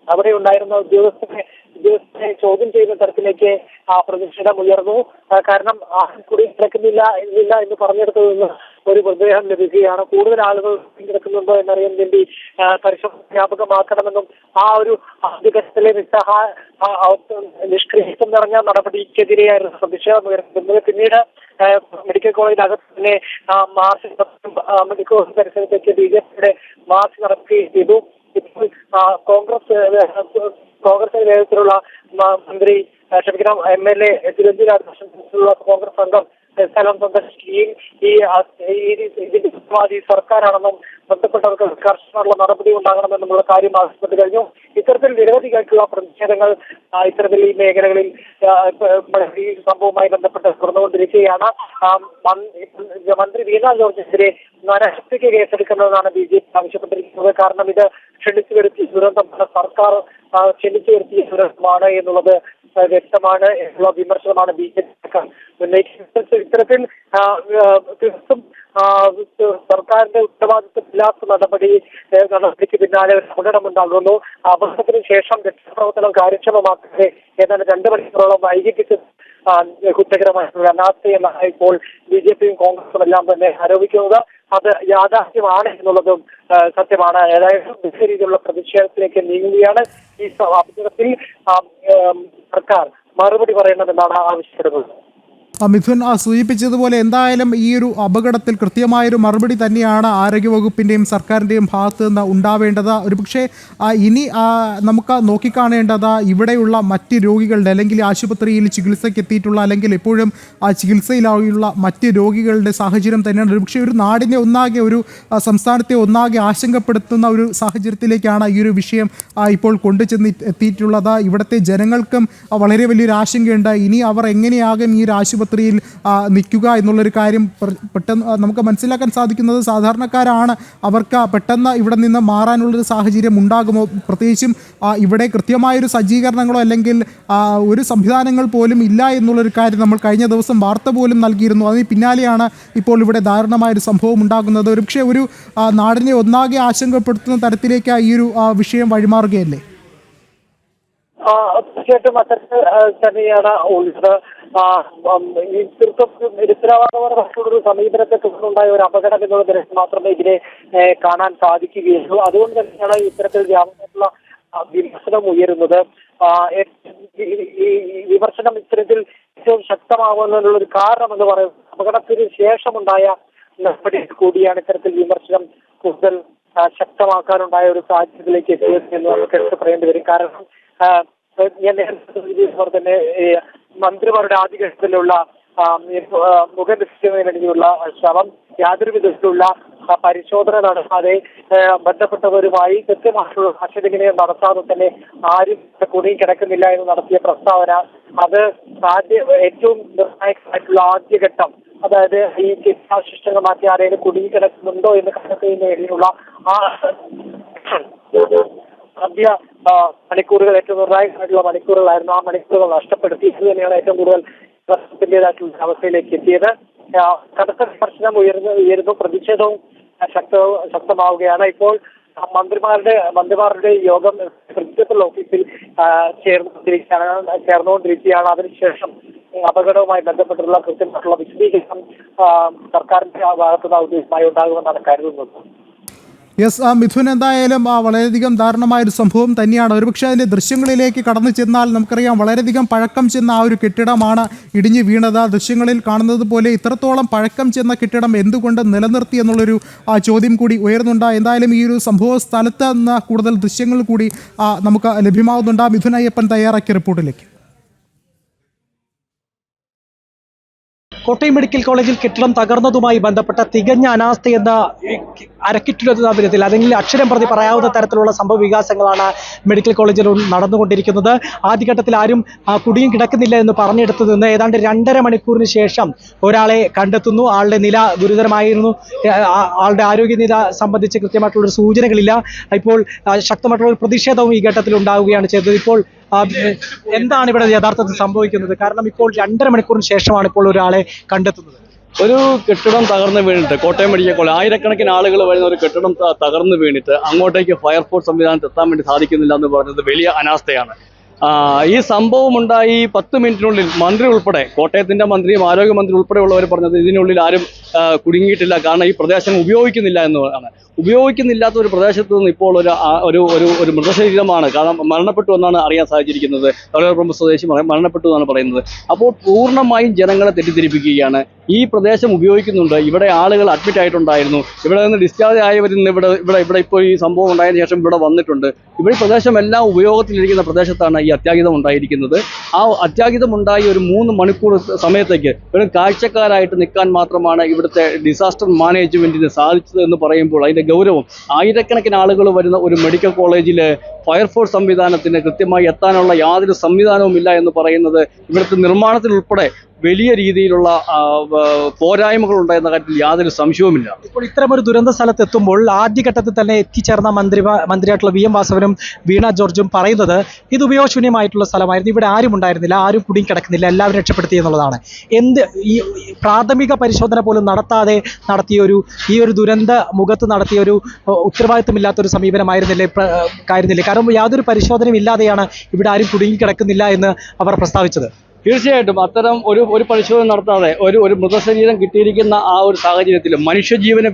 അവിടെ ഉണ്ടായിരുന്ന ഉദ്യോഗസ്ഥരെ ചോദ്യം ചെയ്യുന്ന തരത്തിലേക്ക് പ്രതിഷേധം ഉയർന്നു. കാരണം ആരും കൂടി കിടക്കുന്നില്ല എന്ന് പറഞ്ഞെടുത്തു നിന്ന് ഒരു മൃതദേഹം ലഭിക്കുകയാണ്. കൂടുതൽ ആളുകൾ കിടക്കുന്നുണ്ടോ എന്നറിയാൻ വേണ്ടി പരിശോധന വ്യാപകമാക്കണമെന്നും ആ ഒരു ആദ്യഘട്ടത്തിലെ നിഷ്ക്രിയത്വം നിറഞ്ഞ നടപടിക്കെതിരെയായിരുന്നു പ്രതിഷേധം ഉയർത്തുന്നത്. പിന്നീട് മെഡിക്കൽ കോളേജിനകത്ത് തന്നെ മാർച്ച് മെഡിക്കൽ കോളേജ് പരിസരത്തേക്ക് BJPയുടെ മാർച്ച് നടത്തുകയും ചെയ്തു. ഇപ്പോൾ കോൺഗ്രസിന്റെ നേതൃത്വത്തിലുള്ള മന്ത്രി MLA തിരുവനന്തപുരം കോൺഗ്രസ് സംഘം സ്ഥലം സന്ദർശിക്കുകയും ഇതിന്റെ ഉത്തരവാദി സർക്കാരാണെന്നും ബന്ധപ്പെട്ടവർക്ക് കർശനമുള്ള നടപടി ഉണ്ടാകണമെന്നുള്ള കാര്യം ആവശ്യപ്പെട്ട് കഴിഞ്ഞു. ഇത്തരത്തിൽ നിരവധിയായിട്ടുള്ള പ്രതിഷേധങ്ങൾ ഇത്തരത്തിൽ ഈ മേഖലകളിൽ ഈ സംഭവവുമായി ബന്ധപ്പെട്ട് തുറന്നുകൊണ്ടിരിക്കുകയാണ്. മന്ത്രി വീണ ജോർജിനെതിരെ നരഹത്യക്ക് കേസെടുക്കണമെന്നാണ് BJP ആവശ്യപ്പെട്ടിരിക്കുന്നത്. കാരണം ഇത് ക്ഷണിച്ചു വരുത്തിയ ദുരന്തമാണ്, സർക്കാർ ക്ഷണിച്ചു വരുത്തിയ ദുരന്തമാണ് എന്നുള്ളത് വ്യക്തമാണ് എന്നുള്ള വിമർശനമാണ് BJP ഉന്നയിക്കുന്നത്. ഇത്തരത്തിൽ തീർത്തും സർക്കാരിന്റെ ഉത്തരവാദിത്തമില്ലാത്ത നടപടിക്ക് പിന്നാലെ ഒരു അപകടമുണ്ടാകുന്നു. അപകടത്തിന് ശേഷം രക്ഷാപ്രവർത്തനം കാര്യക്ഷമമാക്കാതെ ഏതാണ്ട് 2 മണിക്കൂറോളം വൈകിപ്പിച്ച് കുറ്റകരമായിട്ടുള്ള അനാസ്ഥയെന്നാണ് ഇപ്പോൾ BJPയും കോൺഗ്രസും എല്ലാം തന്നെ ആരോപിക്കുന്നത്. അത് യാഥാർത്ഥ്യമാണ് എന്നുള്ളതും സത്യമാണ്. ഏതായാലും മിക്ക രീതിയിലുള്ള പ്രതിഷേധത്തിലേക്ക് നീങ്ങുകയാണ്. ഈ അപകടത്തിൽ സർക്കാർ മറുപടി പറയണമെന്നാണ് ആവശ്യപ്പെടുന്നത്. മിഥുൻ സൂചിപ്പിച്ചതുപോലെ എന്തായാലും ഈ ഒരു അപകടത്തിൽ കൃത്യമായൊരു മറുപടി തന്നെയാണ് ആരോഗ്യവകുപ്പിൻ്റെയും സർക്കാരിൻ്റെയും ഭാഗത്തു നിന്ന് ഉണ്ടാവേണ്ടത്. ഒരുപക്ഷെ ഇനി നമുക്ക് നോക്കിക്കാണേണ്ടത് ഇവിടെയുള്ള മറ്റ് രോഗികളുടെ അല്ലെങ്കിൽ ആശുപത്രിയിൽ ചികിത്സയ്ക്ക് എത്തിയിട്ടുള്ള അല്ലെങ്കിൽ എപ്പോഴും ചികിത്സയിലുള്ള മറ്റ് രോഗികളുടെ സാഹചര്യം തന്നെയാണ്. ഒരുപക്ഷെ ഒരു നാടിനെ ഒന്നാകെ ഒരു സംസ്ഥാനത്തെ ഒന്നാകെ ആശങ്കപ്പെടുത്തുന്ന ഒരു സാഹചര്യത്തിലേക്കാണ് ഈ ഒരു വിഷയം ഇപ്പോൾ കൊണ്ടുചെന്ന് എത്തിയിട്ടുള്ളത്. ഇവിടുത്തെ ജനങ്ങൾക്കും വളരെ വലിയൊരു ആശങ്കയുണ്ട്. ഇനി അവർ എങ്ങനെയാകും ഈ ഒരു ആശുപത്രിയിൽ നിൽക്കുക എന്നുള്ളൊരു കാര്യം പെട്ടെന്ന് നമുക്ക് മനസ്സിലാക്കാൻ സാധിക്കുന്നത് സാധാരണക്കാരാണ്. അവർക്ക് പെട്ടെന്ന് ഇവിടെ നിന്ന് മാറാനുള്ളൊരു സാഹചര്യം ഉണ്ടാകുമോ? പ്രത്യേകിച്ചും ഇവിടെ കൃത്യമായൊരു സജ്ജീകരണങ്ങളോ അല്ലെങ്കിൽ ഒരു സംവിധാനങ്ങൾ പോലും ഇല്ല എന്നുള്ളൊരു കാര്യം നമ്മൾ കഴിഞ്ഞ ദിവസം വാർത്ത പോലും നൽകിയിരുന്നു. അതിന് പിന്നാലെയാണ് ഇപ്പോൾ ഇവിടെ ദാരുണമായൊരു സംഭവം ഉണ്ടാകുന്നത്. ഒരുപക്ഷെ ഒരു നാടിനെ ഒന്നാകെ ആശങ്കപ്പെടുത്തുന്ന തരത്തിലേക്ക് ഈ ഒരു വിഷയം വഴിമാറുകയല്ലേ? തീർച്ചയായിട്ടും അത്തരത്തിൽ തന്നെയാണ് ഉള്ളത്. ഈ തീർത്തും നിരുത്തരവാദപരമായിട്ടുള്ള സമീപനത്തെ തുടർന്നുണ്ടായ ഒരു അപകടം എന്നുള്ള നിലയിൽ മാത്രമേ ഇതിനെ കാണാൻ സാധിക്കുകയുള്ളൂ. അതുകൊണ്ട് തന്നെയാണ് ഇത്തരത്തിൽ വ്യാപകമായിട്ടുള്ള വിമർശനം ഉയരുന്നത്. ഈ വിമർശനം ഇത്തരത്തിൽ ഏറ്റവും ശക്തമാകുന്നതിനുള്ള ഒരു കാരണം എന്ന് പറയുന്നത് അപകടത്തിന് ശേഷമുണ്ടായ നടപടി കൂടിയാണ് ഇത്തരത്തിൽ വിമർശനം കൂടുതൽ ശക്തമാക്കാനുണ്ടായ ഒരു സാഹചര്യത്തിലേക്ക് എത്തിയത് എന്ന് നമുക്ക് എടുത്ത് പറയേണ്ടി വരും. കാരണം ഞാൻ നേരത്തെ തന്നെ മന്ത്രിമാരുടെ ആദ്യഘട്ടത്തിലുള്ള മുഖദൃശ്യത്തിന് വേണ്ടിയുള്ള ശ്രമം യാതൊരു വിധത്തിലുള്ള പരിശോധന നടത്താതെ ബന്ധപ്പെട്ടവരുമായി കൃത്യമായിട്ടുള്ള ആശയവിനിമയം നടത്താതെ തന്നെ ആരും കുടുങ്ങി കിടക്കുന്നില്ല എന്ന് നടത്തിയ പ്രസ്താവന അത് ഏറ്റവും നിർണായകമായിട്ടുള്ള ആദ്യഘട്ടം, അതായത് ഈ ചികിത്സാശിഷ്ടങ്ങൾ മാറ്റി ആരെങ്കിലും കുടുങ്ങി കിടക്കുന്നുണ്ടോ എന്ന് കണ്ടെത്തുന്നതിന് വേണ്ടിയുള്ള ആ ആദ്യ മണിക്കൂറുകൾ ഏറ്റവും നിർണായകമായിട്ടുള്ള മണിക്കൂറുകളായിരുന്നു. ആ മണിക്കൂറുകൾ നഷ്ടപ്പെടുത്തി. ഇത് തന്നെയാണ് ഏറ്റവും കൂടുതൽ പ്രശ്നത്തിൻ്റെതായിട്ടുള്ള അവസ്ഥയിലേക്ക് എത്തിയത്. കടുത്ത വിമർശനം ഉയരുന്നു, പ്രതിഷേധവും ശക്തമാവുകയാണ്. ഇപ്പോൾ മന്ത്രിമാരുടെ യോഗം പ്രിൻസിപ്പൽ ഓഫീസിൽ ചേർന്നുകൊണ്ടിരിക്കുകയാണ്. അതിനുശേഷം അപകടവുമായി ബന്ധപ്പെട്ടുള്ള കൃത്യമായിട്ടുള്ള വിശദീകരണം സർക്കാരിന്റെ ഭാഗത്തുനിന്ന് ഔദ്യോഗികമായി ഉണ്ടാകുമെന്നാണ് കരുതുന്നത്. യെസ് മിഥുൻ, എന്തായാലും വളരെയധികം ദാരുണമായൊരു സംഭവം തന്നെയാണ്. ഒരുപക്ഷെ അതിൻ്റെ ദൃശ്യങ്ങളിലേക്ക് കടന്നു ചെന്നാൽ നമുക്കറിയാം വളരെയധികം പഴക്കം ചെന്ന ആ ഒരു കെട്ടിടമാണ് ഇടിഞ്ഞു വീണത്. ദൃശ്യങ്ങളിൽ കാണുന്നത് പോലെ ഇത്രത്തോളം പഴക്കം ചെന്ന കെട്ടിടം എന്തുകൊണ്ട് നിലനിർത്തി എന്നുള്ളൊരു ചോദ്യം കൂടി ഉയർന്നുണ്ട്. എന്തായാലും ഈ ഒരു സംഭവ സ്ഥലത്ത് നിന്ന് കൂടുതൽ ദൃശ്യങ്ങൾ കൂടി നമുക്ക് ലഭ്യമാകുന്നുണ്ട്. മിഥുൻ അയ്യപ്പൻ തയ്യാറാക്കിയ റിപ്പോർട്ടിലേക്ക്. കോട്ടയം മെഡിക്കൽ കോളേജിൽ കെട്ടിടം തകർന്നതുമായി ബന്ധപ്പെട്ട തികഞ്ഞ അനാസ്ഥയെന്ന അരക്കിട്ടുന്ന വിധത്തിൽ അല്ലെങ്കിൽ അക്ഷരം പ്രതി പറയാവുന്ന തരത്തിലുള്ള സംഭവ വികാസങ്ങളാണ് മെഡിക്കൽ കോളേജിൽ നടന്നുകൊണ്ടിരിക്കുന്നത്. ആദ്യഘട്ടത്തിൽ ആരും കുടുങ്ങി കിടക്കുന്നില്ല എന്ന് പറഞ്ഞെടുത്തു നിന്ന് ഏതാണ്ട് 2.5 മണിക്കൂറിന് ശേഷം ഒരാളെ കണ്ടെത്തുന്നു. ആളുടെ നില ഗുരുതരമായിരുന്നു. ആളുടെ ആരോഗ്യനില സംബന്ധിച്ച് കൃത്യമായിട്ടുള്ളൊരു സൂചനകളില്ല. ഇപ്പോൾ ശക്തമായിട്ടുള്ള ഒരു പ്രതിഷേധവും ഈ ഘട്ടത്തിൽ ഉണ്ടാവുകയാണ് ചെയ്തത്. ഇപ്പോൾ എന്താണ് ഇവിടെ യഥാർത്ഥത്തിൽ സംഭവിക്കുന്നത്? കാരണം ഇപ്പോൾ 2.5 മണിക്കൂറിന് ശേഷമാണ് ഇപ്പോൾ ഒരാളെ കണ്ടെത്തുന്നത്. ഒരു കെട്ടിടം തകർന്ന് വീണിട്ട് കോട്ടയം മെഡിക്കൽ കോളേജ് ആയിരക്കണക്കിന് ആളുകൾ വരുന്ന ഒരു കെട്ടിടം തകർന്ന് വീണിട്ട് അങ്ങോട്ടേക്ക് ഫയർഫോഴ്സ് സംവിധാനത്തിൽ എത്താൻ വേണ്ടി സാധിക്കുന്നില്ല എന്ന് പറയുന്നത് വലിയ അനാസ്ഥയാണ്. ഈ സംഭവം ഉണ്ടായി 10 മിനിറ്റിനുള്ളിൽ മന്ത്രി ഉൾപ്പെടെ കോട്ടയത്തിന്റെ മന്ത്രിയും ആരോഗ്യമന്ത്രി ഉൾപ്പെടെയുള്ളവർ പറഞ്ഞത് ഇതിനുള്ളിൽ ആരും കുടുങ്ങിയിട്ടില്ല, കാരണം ഈ പ്രദേശം ഉപയോഗിക്കുന്നില്ല എന്നതാണ്. ഉപയോഗിക്കുന്നില്ലാത്ത ഒരു പ്രദേശത്ത് നിന്ന് ഇപ്പോൾ ഒരു മൃതശരീരമാണ്, കാരണം മരണപ്പെട്ടു എന്നാണ് അറിയാൻ സാധിച്ചിരിക്കുന്നത്. തലയോലപ്പറമ്പ് സ്വദേശി മരണപ്പെട്ടു എന്നാണ് പറയുന്നത്. അപ്പോൾ പൂർണ്ണമായും ജനങ്ങളെ തെറ്റിദ്ധരിപ്പിക്കുകയാണ്. ഈ പ്രദേശം ഉപയോഗിക്കുന്നുണ്ട്, ഇവിടെ ആളുകൾ അഡ്മിറ്റ് ആയിട്ടുണ്ടായിരുന്നു, ഇവിടെ നിന്ന് ഡിസ്ചാർജ് ആയവരിൽ നിന്ന് ഇവിടെ ഇപ്പോൾ ഈ സംഭവം ഉണ്ടായതിനു ശേഷം ഇവിടെ വന്നിട്ടുണ്ട്. ഇവിടെ ഈ പ്രദേശമെല്ലാം ഉപയോഗത്തിലിരിക്കുന്ന പ്രദേശത്താണ് ഈ അത്യാഹിതം ഉണ്ടായിരിക്കുന്നത്. ആ അത്യാഹിതമുണ്ടായി ഒരു 3 മണിക്കൂർ സമയത്തേക്ക് വെറും കാഴ്ചക്കാരായിട്ട് നിൽക്കാൻ മാത്രമാണ് ഇവിടുത്തെ ഡിസാസ്റ്റർ മാനേജ്മെന്റിന് സാധിച്ചത് എന്ന് പറയുമ്പോൾ അതിന്റെ ഗൗരവം, ആയിരക്കണക്കിന് ആളുകൾ വരുന്ന ഒരു മെഡിക്കൽ കോളേജിൽ ഫയർഫോഴ്സ് സംവിധാനത്തിന് കൃത്യമായി എത്താനുള്ള യാതൊരു സംവിധാനവും ഇല്ല എന്ന് പറയുന്നത് ഇവിടുത്തെ നിർമ്മാണത്തിലുൾപ്പെടെ വലിയ രീതിയിലുള്ള പോരായ്മകൾ ഉണ്ടായിരുന്ന കാര്യത്തിൽ യാതൊരു സംശയവുമില്ല. ഇപ്പോൾ ഇത്തരമൊരു ദുരന്ത സ്ഥലത്ത് എത്തുമ്പോൾ ആദ്യഘട്ടത്തിൽ തന്നെ എത്തിച്ചേർന്ന മന്ത്രിയായിട്ടുള്ള VM വാസവനും വീണ ജോർജും പറയുന്നത് ഇത് ഉപയോഗശൂന്യമായിട്ടുള്ള സ്ഥലമായിരുന്നു, ഇവിടെ ആരും ഉണ്ടായിരുന്നില്ല, ആരും കുടുങ്ങി കിടക്കുന്നില്ല, എല്ലാവരും രക്ഷപ്പെടുത്തി എന്നുള്ളതാണ്. ഈ പ്രാഥമിക പരിശോധന പോലും നടത്താതെ ഈ ഒരു ദുരന്ത മുഖത്ത് നടത്തിയൊരു ഉത്തരവാദിത്തമില്ലാത്തൊരു സമീപനമായിരുന്നില്ലേ കാരണം യാതൊരു പരിശോധനയും ഇല്ലാതെയാണ് ഇവിടെ ആരും കുടുങ്ങി കിടക്കുന്നില്ല എന്ന് അവർ പ്രസ്താവിച്ചത്. തീർച്ചയായിട്ടും അത്തരം ഒരു പരിശോധന നടത്താതെ ഒരു മൃതശരീരം കിട്ടിയിരിക്കുന്ന ആ ഒരു സാഹചര്യത്തിൽ മനുഷ്യജീവന്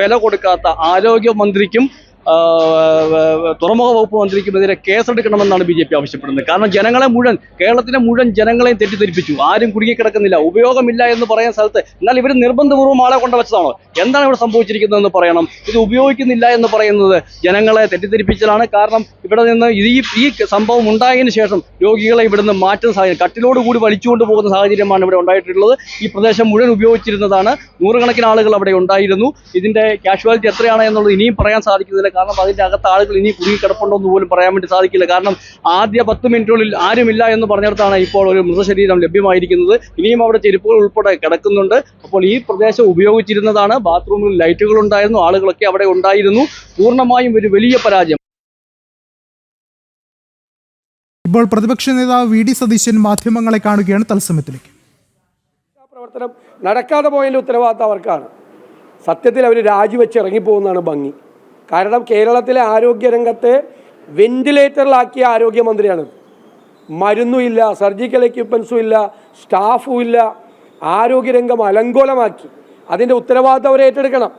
വില കൊടുക്കാത്ത ആരോഗ്യമന്ത്രിക്കും തുറമുഖ വകുപ്പ് മന്ത്രിക്കുമെതിരെ കേസെടുക്കണമെന്നാണ് BJP ആവശ്യപ്പെടുന്നത്. കാരണം കേരളത്തിലെ മുഴുവൻ ജനങ്ങളെയും തെറ്റിദ്ധരിപ്പിച്ചു. ആരും കുടുങ്ങിക്കിടക്കുന്നില്ല, ഉപയോഗമില്ല എന്ന് പറയുന്ന സ്ഥലത്ത് എന്നാൽ ഇവർ നിർബന്ധപൂർവ്വം ആളെ കൊണ്ടുവച്ചതാണോ? എന്താണ് ഇവിടെ സംഭവിച്ചിരിക്കുന്നതെന്ന് പറയണം. ഇത് ഉപയോഗിക്കുന്നില്ല എന്ന് പറയുന്നത് ജനങ്ങളെ തെറ്റിദ്ധരിപ്പിച്ചതാണ്. കാരണം ഇവിടെ നിന്ന് ഈ സംഭവം ഉണ്ടായതിനു ശേഷം രോഗികളെ ഇവിടുന്ന് മാറ്റുന്ന സാഹചര്യം, കട്ടിലോടുകൂടി വലിച്ചുകൊണ്ട് പോകുന്ന സാഹചര്യമാണ് ഇവിടെ ഉണ്ടായിട്ടുള്ളത്. ഈ പ്രദേശം മുഴുവൻ ഉപയോഗിച്ചിരുന്നതാണ്, നൂറുകണക്കിന് ആളുകൾ അവിടെ ഉണ്ടായിരുന്നു. ഇതിന്റെ കാഷ്വാലിറ്റി എത്രയാണ് എന്നുള്ളത് ഇനിയും പറയാൻ സാധിക്കുന്നില്ല. കാരണം അതിന്റെ അകത്ത് ആളുകൾ ഇനി കുടുങ്ങിക്കിടപ്പുണ്ടോ എന്ന് പോലും പറയാൻ വേണ്ടി സാധിക്കില്ല. കാരണം ആദ്യ 10 മിനിറ്റുള്ളിൽ ആരുമില്ല എന്ന് പറഞ്ഞിടത്താണ് ഇപ്പോൾ ഒരു മൃതശരീരം ലഭ്യമായിരിക്കുന്നത്. ഇനിയും അവിടെ ചെരുപ്പുകൾ ഉൾപ്പെടെ കിടക്കുന്നുണ്ട്. അപ്പോൾ ഈ പ്രദേശം ഉപയോഗിച്ചിരുന്നതാണ്, ബാത്റൂമിൽ ലൈറ്റുകൾ ഉണ്ടായിരുന്നു, ആളുകളൊക്കെ അവിടെ ഉണ്ടായിരുന്നു. പൂർണ്ണമായും ഒരു വലിയ പരാജയം. ഇപ്പോൾ പ്രതിപക്ഷ നേതാവ് VD സതീശൻ മാധ്യമങ്ങളെ കാണുകയാണ്. തത്സമയത്തിലേക്ക്. പ്രവർത്തനം നടക്കാതെ പോയതിൻ്റെ ഉത്തരവാദിത്തം അവർക്കാണ്. സത്യത്തിൽ അവർ രാജിവെച്ച് ഇറങ്ങിപ്പോകുന്നതാണ് ഭംഗി. കാരണം കേരളത്തിലെ ആരോഗ്യരംഗത്തെ വെന്റിലേറ്ററിലാക്കിയ ആരോഗ്യമന്ത്രിയാണ്. മരുന്നുമില്ല, സർജിക്കൽ എക്യുപ്മെൻസും ഇല്ല, സ്റ്റാഫും ഇല്ല, ആരോഗ്യരംഗം അലങ്കോലമാക്കി. അതിൻ്റെ ഉത്തരവാദിത്തം അവർ ഏറ്റെടുക്കണം.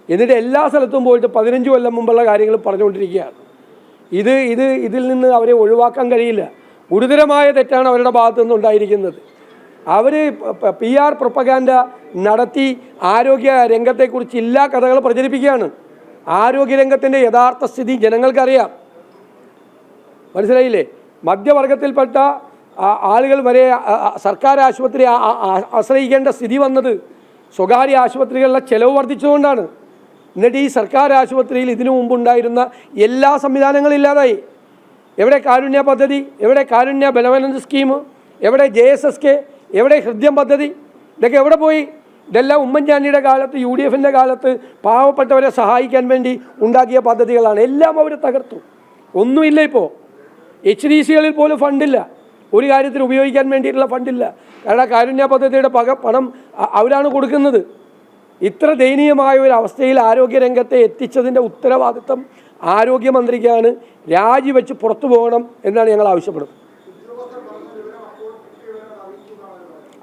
എന്നിട്ട് എല്ലാ സ്ഥലത്തും പോയിട്ട് 15 കൊല്ലം മുമ്പുള്ള കാര്യങ്ങൾ പറഞ്ഞുകൊണ്ടിരിക്കുകയാണ്. ഇതിൽ നിന്ന് അവരെ ഒഴിവാക്കാൻ കഴിയില്ല. ഗുരുതരമായ തെറ്റാണ് അവരുടെ ഭാഗത്തു നിന്നുണ്ടായിരിക്കുന്നത്. അവർ PR പ്രൊപ്പഗാൻഡ നടത്തി ആരോഗ്യ രംഗത്തെക്കുറിച്ച് എല്ലാ കഥകൾ പ്രചരിപ്പിക്കുകയാണ്. ആരോഗ്യരംഗത്തിൻ്റെ യഥാർത്ഥ സ്ഥിതി ജനങ്ങൾക്കറിയാം. മനസ്സിലായില്ലേ? മധ്യവർഗത്തിൽപ്പെട്ട ആളുകൾ വരെ സർക്കാർ ആശുപത്രി ആശ്രയിക്കേണ്ട സ്ഥിതി വന്നത് സ്വകാര്യ ആശുപത്രികളിലെ ചെലവ് വർദ്ധിച്ചുകൊണ്ടാണ്. എന്നിട്ട് ഈ സർക്കാർ ആശുപത്രിയിൽ ഇതിനു മുമ്പുണ്ടായിരുന്ന എല്ലാ സംവിധാനങ്ങളും ഇല്ലാതായി. എവിടെ കാരുണ്യ പദ്ധതി, എവിടെ കാരുണ്യ ബെനവലൻസ് സ്കീം, എവിടെ JSSK, എവിടെ ഹൃദയം പദ്ധതി? ഇതൊക്കെ എവിടെ പോയി? ഇതെല്ലാം ഉമ്മൻചാണ്ടിയുടെ കാലത്ത് UDFൻ്റെ കാലത്ത് പാവപ്പെട്ടവരെ സഹായിക്കാൻ വേണ്ടി ഉണ്ടാക്കിയ പദ്ധതികളാണ്. എല്ലാം അവർ തകർത്തു. ഒന്നുമില്ല. ഇപ്പോൾ HDCകളിൽ പോലും ഫണ്ടില്ല, ഒരു കാര്യത്തിൽ ഉപയോഗിക്കാൻ വേണ്ടിയിട്ടുള്ള ഫണ്ടില്ല. കാരണം കാരുണ്യ പദ്ധതിയുടെ പണം അവരാണ് കൊടുക്കുന്നത്. ഇത്ര ദയനീയമായ ഒരു അവസ്ഥയിൽ ആരോഗ്യരംഗത്തെ എത്തിച്ചതിൻ്റെ ഉത്തരവാദിത്തം ആരോഗ്യമന്ത്രിക്കാണ്. രാജിവെച്ച് പുറത്തു പോകണം എന്നാണ് ഞങ്ങൾ ആവശ്യപ്പെടുന്നത്.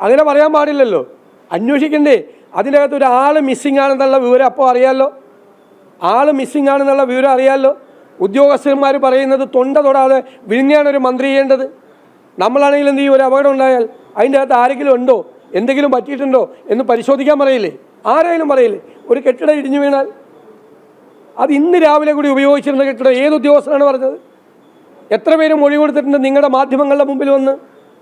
അങ്ങനെ പറയാൻ പാടില്ലല്ലോ, അന്വേഷിക്കണ്ടേ? അതിനകത്ത് ഒരാൾ മിസ്സിംഗ് ആണെന്നുള്ള വിവരം അപ്പോൾ അറിയാമല്ലോ. ആൾ മിസ്സിംഗ് ആണെന്നുള്ള വിവരം അറിയാമല്ലോ. ഉദ്യോഗസ്ഥന്മാർ പറയുന്നത് തൊണ്ട തൊടാതെ വിഴിഞ്ഞാണ് ഒരു മന്ത്രി ചെയ്യേണ്ടത്. നമ്മളാണെങ്കിലും എന്ത് ചെയ്യും? ഒരു അപകടം ഉണ്ടായാൽ അതിൻ്റെ അകത്ത് ആരെങ്കിലും ഉണ്ടോ, എന്തെങ്കിലും പറ്റിയിട്ടുണ്ടോ എന്ന് പരിശോധിക്കാൻ പറയില്ലേ? ആരായാലും പറയില്ലേ? ഒരു കെട്ടിടം ഇടിഞ്ഞു വീണാൽ അത് ഇന്ന് രാവിലെ കൂടി ഉപയോഗിച്ചിരുന്ന കെട്ടിടം ഏത് ഉദ്യോഗസ്ഥനാണ് പറഞ്ഞത്? എത്ര പേര് മൊഴി കൊടുത്തിട്ടുണ്ട് നിങ്ങളുടെ മാധ്യമങ്ങളുടെ മുമ്പിൽ വന്ന്?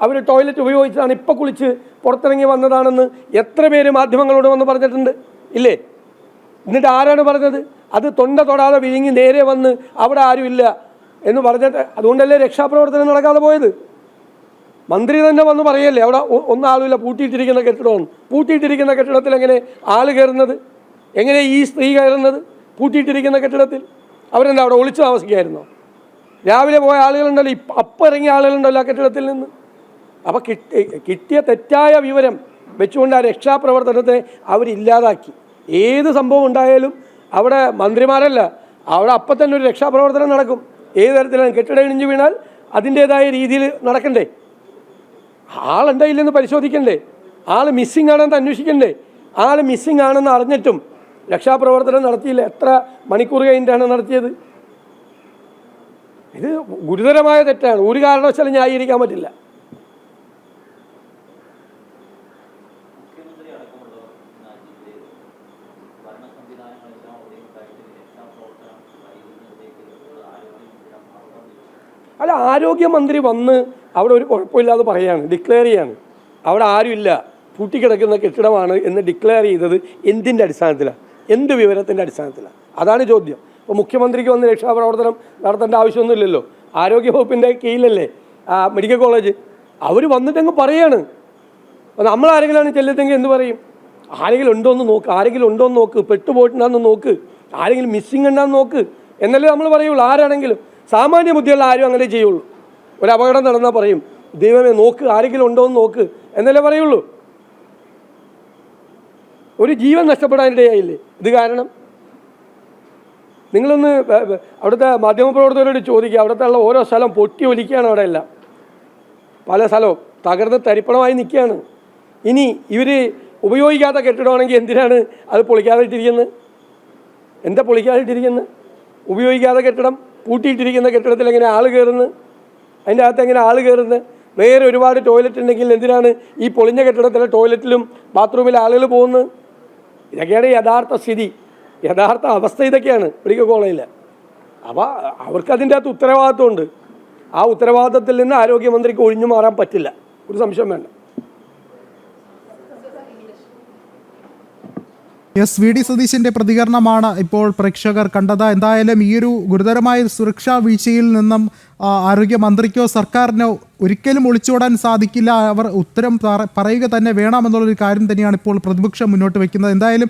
അവർ ടോയ്ലറ്റ് ഉപയോഗിച്ചാണ്, ഇപ്പോൾ കുളിച്ച് പുറത്തിറങ്ങി വന്നതാണെന്ന് എത്ര പേര് മാധ്യമങ്ങളോട് വന്ന് പറഞ്ഞിട്ടുണ്ട്? ഇല്ലേ? എന്നിട്ട് ആരാണ് പറഞ്ഞത്? അത് തൊണ്ട തൊടാതെ വിഴുങ്ങി നേരെ വന്ന് അവിടെ ആരുമില്ല എന്ന് പറഞ്ഞിട്ട് അതുകൊണ്ടല്ലേ രക്ഷാപ്രവർത്തനം നടക്കാതെ പോയത്? മന്ത്രി തന്നെ വന്ന് പറയല്ലേ അവിടെ ഒന്നാളുമില്ല, പൂട്ടിയിട്ടിരിക്കുന്ന കെട്ടിടമാണ്. പൂട്ടിയിട്ടിരിക്കുന്ന കെട്ടിടത്തിൽ എങ്ങനെ ആൾ കയറുന്നത്? എങ്ങനെ ഈ സ്ത്രീ കയറുന്നത്? പൂട്ടിയിട്ടിരിക്കുന്ന കെട്ടിടത്തിൽ അവരെന്താ അവിടെ ഒളിച്ചു താമസിക്കുകയായിരുന്നോ? രാവിലെ പോയ ആളുകളുണ്ടല്ലോ, അപ്പം ഇറങ്ങിയ ആളുകളുണ്ടല്ലോ ആ കെട്ടിടത്തിൽ നിന്ന്. അപ്പോൾ കിട്ടിയ തെറ്റായ വിവരം വെച്ചുകൊണ്ട് ആ രക്ഷാപ്രവർത്തനത്തെ അവരില്ലാതാക്കി. ഏത് സംഭവം ഉണ്ടായാലും അവിടെ മന്ത്രിമാരല്ല, അവിടെ അപ്പം തന്നെ ഒരു രക്ഷാപ്രവർത്തനം നടക്കും. ഏത് തരത്തിലാണ്? കെട്ടിടം ഇടിഞ്ഞു വീണാൽ അതിൻ്റേതായ രീതിയിൽ നടക്കണ്ടേ? ആളുണ്ടായില്ലെന്ന് പരിശോധിക്കണ്ടേ? ആൾ മിസ്സിംഗ് ആണെന്ന് അന്വേഷിക്കണ്ടേ? ആൾ മിസ്സിംഗ് ആണെന്ന് അറിഞ്ഞിട്ടും രക്ഷാപ്രവർത്തനം നടത്തിയില്ല. എത്ര മണിക്കൂർ കഴിഞ്ഞിട്ടാണ് നടത്തിയത്? ഇത് ഗുരുതരമായ തെറ്റാണ്. ഒരു കാരണവശാലും ന്യായീകരിക്കാൻ പറ്റില്ല. അല്ല, ആരോഗ്യമന്ത്രി വന്ന് അവിടെ ഒരു കുഴപ്പമില്ലാതെ പറയാണ്, ഡിക്ലെയർ ചെയ്യാണ്. അവിടെ ആരുമില്ല, പൂട്ടിക്കിടക്കുന്ന കെട്ടിടമാണ് എന്ന് ഡിക്ലെയർ ചെയ്തത് എന്തിൻ്റെ അടിസ്ഥാനത്തിലാണ്? എന്ത് വിവരത്തിൻ്റെ അടിസ്ഥാനത്തിലാണ്? അതാണ് ചോദ്യം. ഇപ്പോൾ മുഖ്യമന്ത്രിക്ക് വന്ന് രക്ഷാപ്രവർത്തനം നടത്തേണ്ട ആവശ്യമൊന്നുമില്ലല്ലോ. ആരോഗ്യവകുപ്പിൻ്റെ കീഴിലല്ലേ മെഡിക്കൽ കോളേജ്. അവർ വന്നിട്ടങ്ങ് പറയാണ്. അപ്പോൾ നമ്മൾ ആരെങ്കിലാണ് ചെല്ലത്തെങ്കിൽ എന്ത് പറയും? ആരെങ്കിലും ഉണ്ടോ എന്ന് നോക്ക്, ആരെങ്കിലും ഉണ്ടോ എന്ന് നോക്ക്, പെട്ടുപോയിട്ടുണ്ടാന്ന് നോക്ക്, ആരെങ്കിലും മിസ്സിങ് ഉണ്ടാന്ന് നോക്ക് എന്നല്ലേ നമ്മൾ പറയുള്ളൂ. ആരാണെങ്കിലും സാമാന്യ ബുദ്ധിയുള്ള ആരും അങ്ങനെ ചെയ്യുള്ളൂ. ഒരു അപകടം നടന്നാൽ പറയും, ദൈവമേ നോക്ക്, ആരെങ്കിലും ഉണ്ടോ എന്ന് നോക്ക് എന്നല്ലേ പറയുള്ളൂ. ഒരു ജീവൻ നഷ്ടപ്പെടാനിടയായില്ലേ ഇത് കാരണം? നിങ്ങളൊന്ന് അവിടുത്തെ മാധ്യമപ്രവർത്തകരോട് ചോദിക്കുക. അവിടുത്തെ ഉള്ള ഓരോ സ്ഥലം പൊട്ടി ഒലിക്കുകയാണ്. അവിടെ എല്ലാം പല സ്ഥലവും തകർന്ന് തരിപ്പണമായി നിൽക്കുകയാണ്. ഇനി ഇവർ ഉപയോഗിക്കാത്ത കെട്ടിടമാണെങ്കിൽ എന്തിനാണ് അത് പൊളിക്കാതിട്ടിരിക്കുന്നത്? എന്താ പൊളിക്കാതിട്ടിരിക്കുന്നത്? ഉപയോഗിക്കാത്ത കെട്ടിടം, പൂട്ടിയിട്ടിരിക്കുന്ന കെട്ടിടത്തിൽ എങ്ങനെ ആൾ കയറുന്നത്? അതിൻ്റെ അകത്ത് എങ്ങനെ ആൾ കയറുന്നത്? വേറെ ഒരുപാട് ടോയ്ലറ്റ് ഉണ്ടെങ്കിൽ എന്തിനാണ് ഈ പൊളിഞ്ഞ കെട്ടിടത്തിലെ ടോയ്ലറ്റിലും ബാത്റൂമിലെ ആളുകൾ പോകുന്നത്? ഇതൊക്കെയാണ് യഥാർത്ഥ സ്ഥിതി, യഥാർത്ഥ അവസ്ഥ. ഇതൊക്കെയാണ് മെഡിക്കൽ കോളേജിൽ. അപ്പോൾ അവർക്കതിൻ്റെ അകത്ത് ഉത്തരവാദിത്വമുണ്ട്. ആ ഉത്തരവാദിത്തത്തിൽ നിന്ന് ആരോഗ്യമന്ത്രിക്ക് ഒഴിഞ്ഞു മാറാൻ പറ്റില്ല, ഒരു സംശയം വേണ്ട. എസ് വി ഡി സതീശന്റെ പ്രതികരണമാണ് ഇപ്പോൾ പ്രേക്ഷകർ കണ്ടത്. എന്തായാലും ഈ ഒരു ഗുരുതരമായ സുരക്ഷാ വീഴ്ചയിൽ നിന്നും ആരോഗ്യമന്ത്രിക്കോ സർക്കാരിനോ ഒരിക്കലും ഒളിച്ചോടാൻ സാധിക്കില്ല. അവർ ഉത്തരം പറയുക തന്നെ വേണമെന്നുള്ളൊരു കാര്യം തന്നെയാണ് ഇപ്പോൾ പ്രതിപക്ഷം മുന്നോട്ട് വയ്ക്കുന്നത്. എന്തായാലും